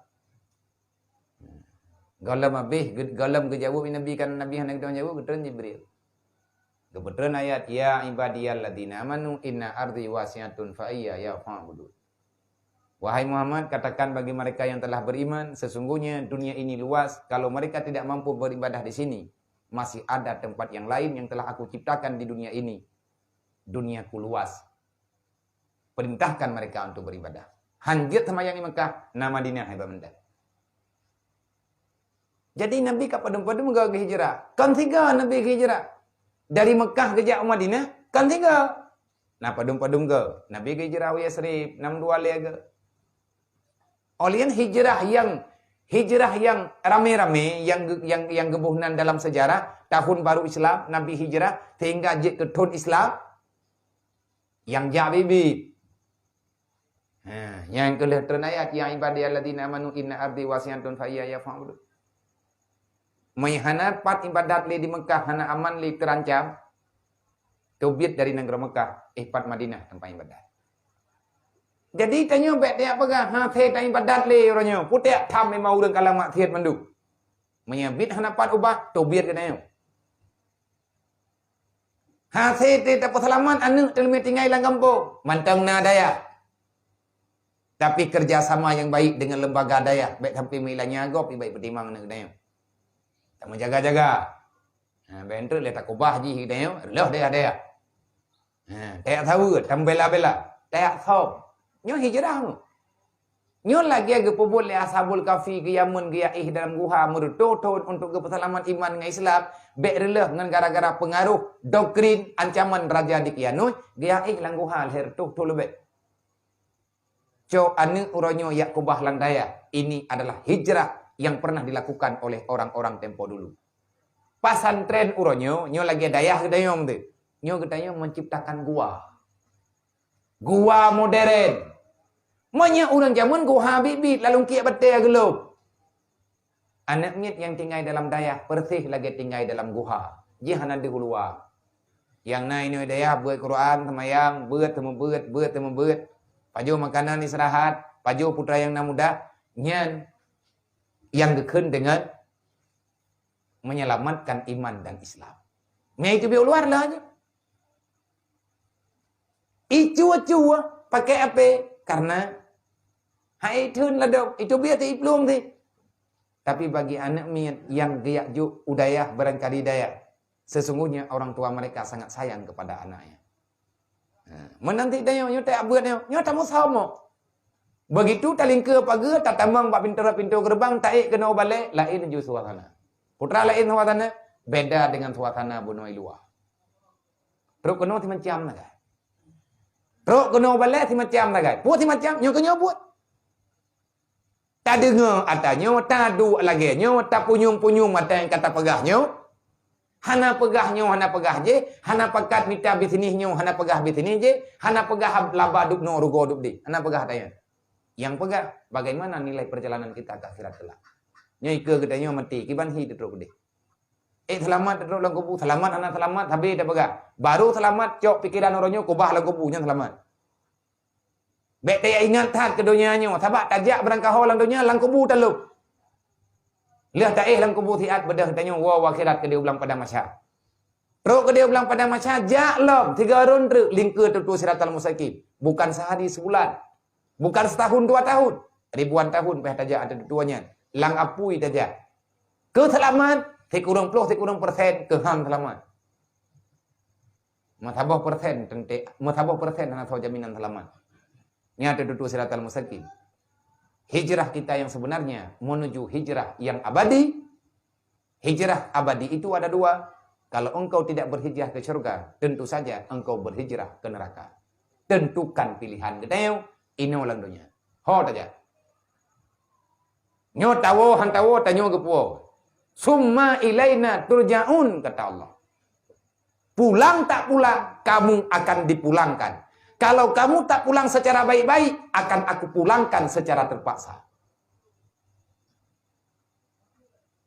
Galam habis, galam kejawab Nabi kan Nabi hendak dia jawab kebetulan Jibril. Kebetulan ayat ya ibadiyal ladina amanu inna ardi wasi'atun fa iya ya fa'budu. Wahai Muhammad, katakan bagi mereka yang telah beriman, sesungguhnya dunia ini luas, kalau mereka tidak mampu beribadah di sini, masih ada tempat yang lain yang telah aku ciptakan di dunia ini. Duniaku luas. Perintahkan mereka untuk beribadah. Hanjit sama yang di Mekah, nama Madinah hebat benda. Jadi Nabi kapan-kapan mengagai hijrah. Kan tiga Nabi hijrah. Dari Mekah ke Madinah kan 3. Nah padum-padum ke Nabi ke hijrah Yasrib 62 le ke. Olian hijrah yang rame-rame yang gebuhnan dalam sejarah tahun baru Islam Nabi hijrah hingga je ke tahun Islam yang jabibi. Yang kelihatan ayat yang ibadiyalladzina amanu inna ardi wasi'atun fa iyaya fa'budu. Mai hana pat ibadat le di Mekah hana aman le terancam. Taubiat dari negara Mekah, pat Madinah tempat ibadat. Jadi tanya bet dia pegang ha the tai ibadat le orangnya. Putek tham memang urang kalang mak thiet mandu. Menyabit hana pat ubah taubiat ke nayo. Ha the tak selamat anu telmi tinggal lang kampung. Mantang na daya. Tapi kerjasama yang baik dengan lembaga daya, baik sampai milanya agop, baik pertimbangan negara. Tak menjaga-jaga. Bentuk le tak kubah ji hidayah, loh dia. Tak tahu, tam bela-bela, tak tahu. Nyo hijrah. Nyo lagi ke pebul le ashabul kafi ke Yaman ke Yaih dalam guha merutut untuk ke persalaman iman dengan Islam, baik relah dengan gara-gara pengaruh doktrin ancaman raja di Kianu, dia lang guha leher tu lebih. Co anu uronyo Yakubah Landaya. Ini adalah hijrah yang pernah dilakukan oleh orang-orang tempo dulu. Pasantren uronyo, nyo lagi dayah gedayong tu. Nyo gedayong menciptakan gua. Gua modern. Manya orang zaman gua bibit lalu kia betul gelap. Anak mit yang tinggal dalam dayah, Persih lagi tinggal dalam gua. Jihan ada keluar. Yang naik ni dayah buat Quran, semayang, buat temu buat. Paju makanan istirahat, paju putra yang muda, nyan yang gekun dengan menyelamatkan iman dan Islam. Nya itu biar luar lah aja. Icu pakai apa? Karena hai thun lah dok, itu biar ti plung ti. Tapi bagi anak miat yang giyak juk udayah barangkali daya, sesungguhnya orang tua mereka sangat sayang kepada anaknya. Menanti dia nyo tak buat nyo tamu sama. Begitu taling ke pagar tak tambang pak pintu gerbang tak kena balik lain ju suasana. Putra lain suasana beda dengan suasana bunoi luar. Teruk kena ti macam nak. Teruk kena balik ti macam nak. Puat ti macam nyo kenyo buat. Tak dengar atanya tak du lagi nyo tak punyung-punyung mata yang kata pegah nyo. Hana pegah je, hana pekat mita bisnis nyo, hana pegah bisnis je, hana pegah laba duk no rugo duk di. Hana pegah tanya. Yang pegah bagaimana nilai perjalanan kita ke akhirat kelak. Nyo ike katanya mati, kiban hi teruk di. Selamat teruk lang kubu, selamat hana selamat habis dah pegah. Baru selamat cok pikiran orangnya kubah lang kubu nya selamat. Bek dia ingat hat ke dunia nyo, sabak tajak berangkah lang dunia lang kubu taluk. Lihat tak lang kubur tiat bedah tanya wa akhirat ke dia ulang pada masa. Teruk ke dia ulang pada masa jak lom 3 run lingkar tu siratal mustaqim. Bukan sehari sebulan. Bukan setahun 2 tahun. Ribuan tahun peh tajak ada tuanya. Lang apui tajak. Ke selamat sekurang puluh sekurang persen ke ham selamat. Mathabah persen tentek, mathabah persen hana tahu jaminan selamat. Nya tu siratal mustaqim. Hijrah kita yang sebenarnya menuju hijrah yang abadi. Hijrah abadi itu ada 2. Kalau engkau tidak berhijrah ke surga, tentu saja engkau berhijrah ke neraka. Tentukan pilihan gedeo, ini ulang dunia. Ho saja. Nyo tawo hantawo tanyo gepuo. Summa ilaina turja'un kata Allah. Pulang tak pulang, kamu akan dipulangkan. Kalau kamu tak pulang secara baik-baik, akan aku pulangkan secara terpaksa.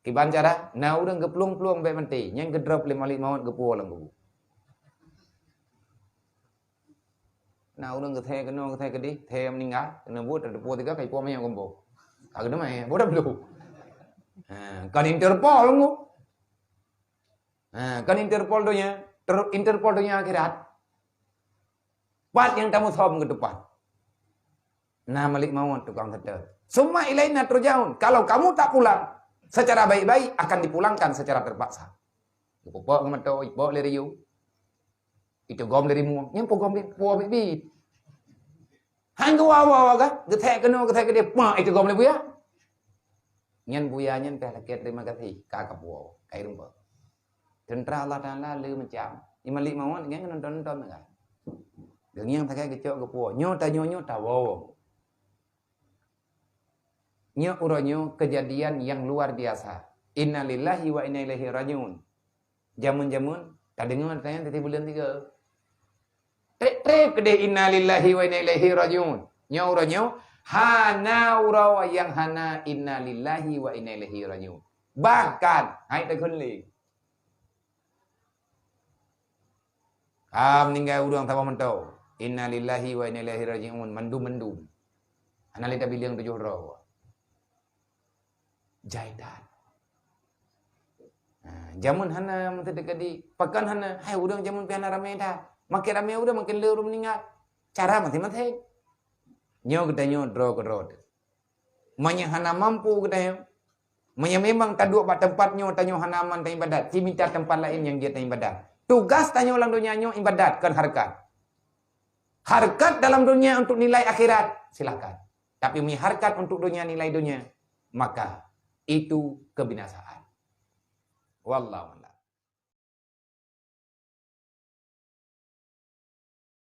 Kiban cara, na urang geplung-plung baik menti, yang gedrop 5 maut gepuo lang bubu. Na urang gethe keno gethe kedi, the meninggal, kena buat ada puo 3 kai puo mayang gombo. Kagak demai, boda belu. Kan Interpol lu. Kan Interpol donya, Interpol donya akhirat. Pat yang kamu som ke depan. Nah malik maut tukang setel. Semua ilaina turjaun. Kalau kamu tak pulang secara baik-baik akan dipulangkan secara terpaksa. Pupok ngemato ipok le riu. Itu gom le rimu. Yang pogom le puo bibi. Hang gua wa ga gethek keno gethek gede pa itu gom le buya. Nyen buya nyen teh leket terima kasih kakak puo. Kai rumpa. Tentera Allah Taala le macam. Ni malik mawon kan nonton-nonton kan. Dengan pakai kecok ke puak. Nyo tawo. Nyo uronyo kejadian yang luar biasa. Innalillahi wa inna ilaihi rajiun. Jamun-jamun tak dengar tanya tadi bulan 3. Trek kedai innalillahi wa inna ilaihi rajiun. Nyo uronyo hana urawa yang hana innalillahi wa inna ilaihi rajiun. Bahkan hai tak kunli. Meninggal urang tawa mentau. Innalillahi wa inna ilaihi rajiun. Mendum. Analita bilang 7 rawa. Jaidan. Jamun hana mentedekadi. Pakan hana. Hai udang jamun piana ramai dah. Makin ramai udah makin leuh meninggal. Cara mati-mati. Nyo katanya draw ke road. Manya hana mampu katanya. Manya memang tak duduk pada tempatnya tanya hana aman tak ibadat. Si minta tempat lain yang dia tak ibadat. Tugas tanya orang dunia nyo ibadat kan harkat. Harkat dalam dunia untuk nilai akhirat. Silakan. Tapi harkat untuk dunia nilai dunia. Maka itu kebinasaan. Wallahu a'lam.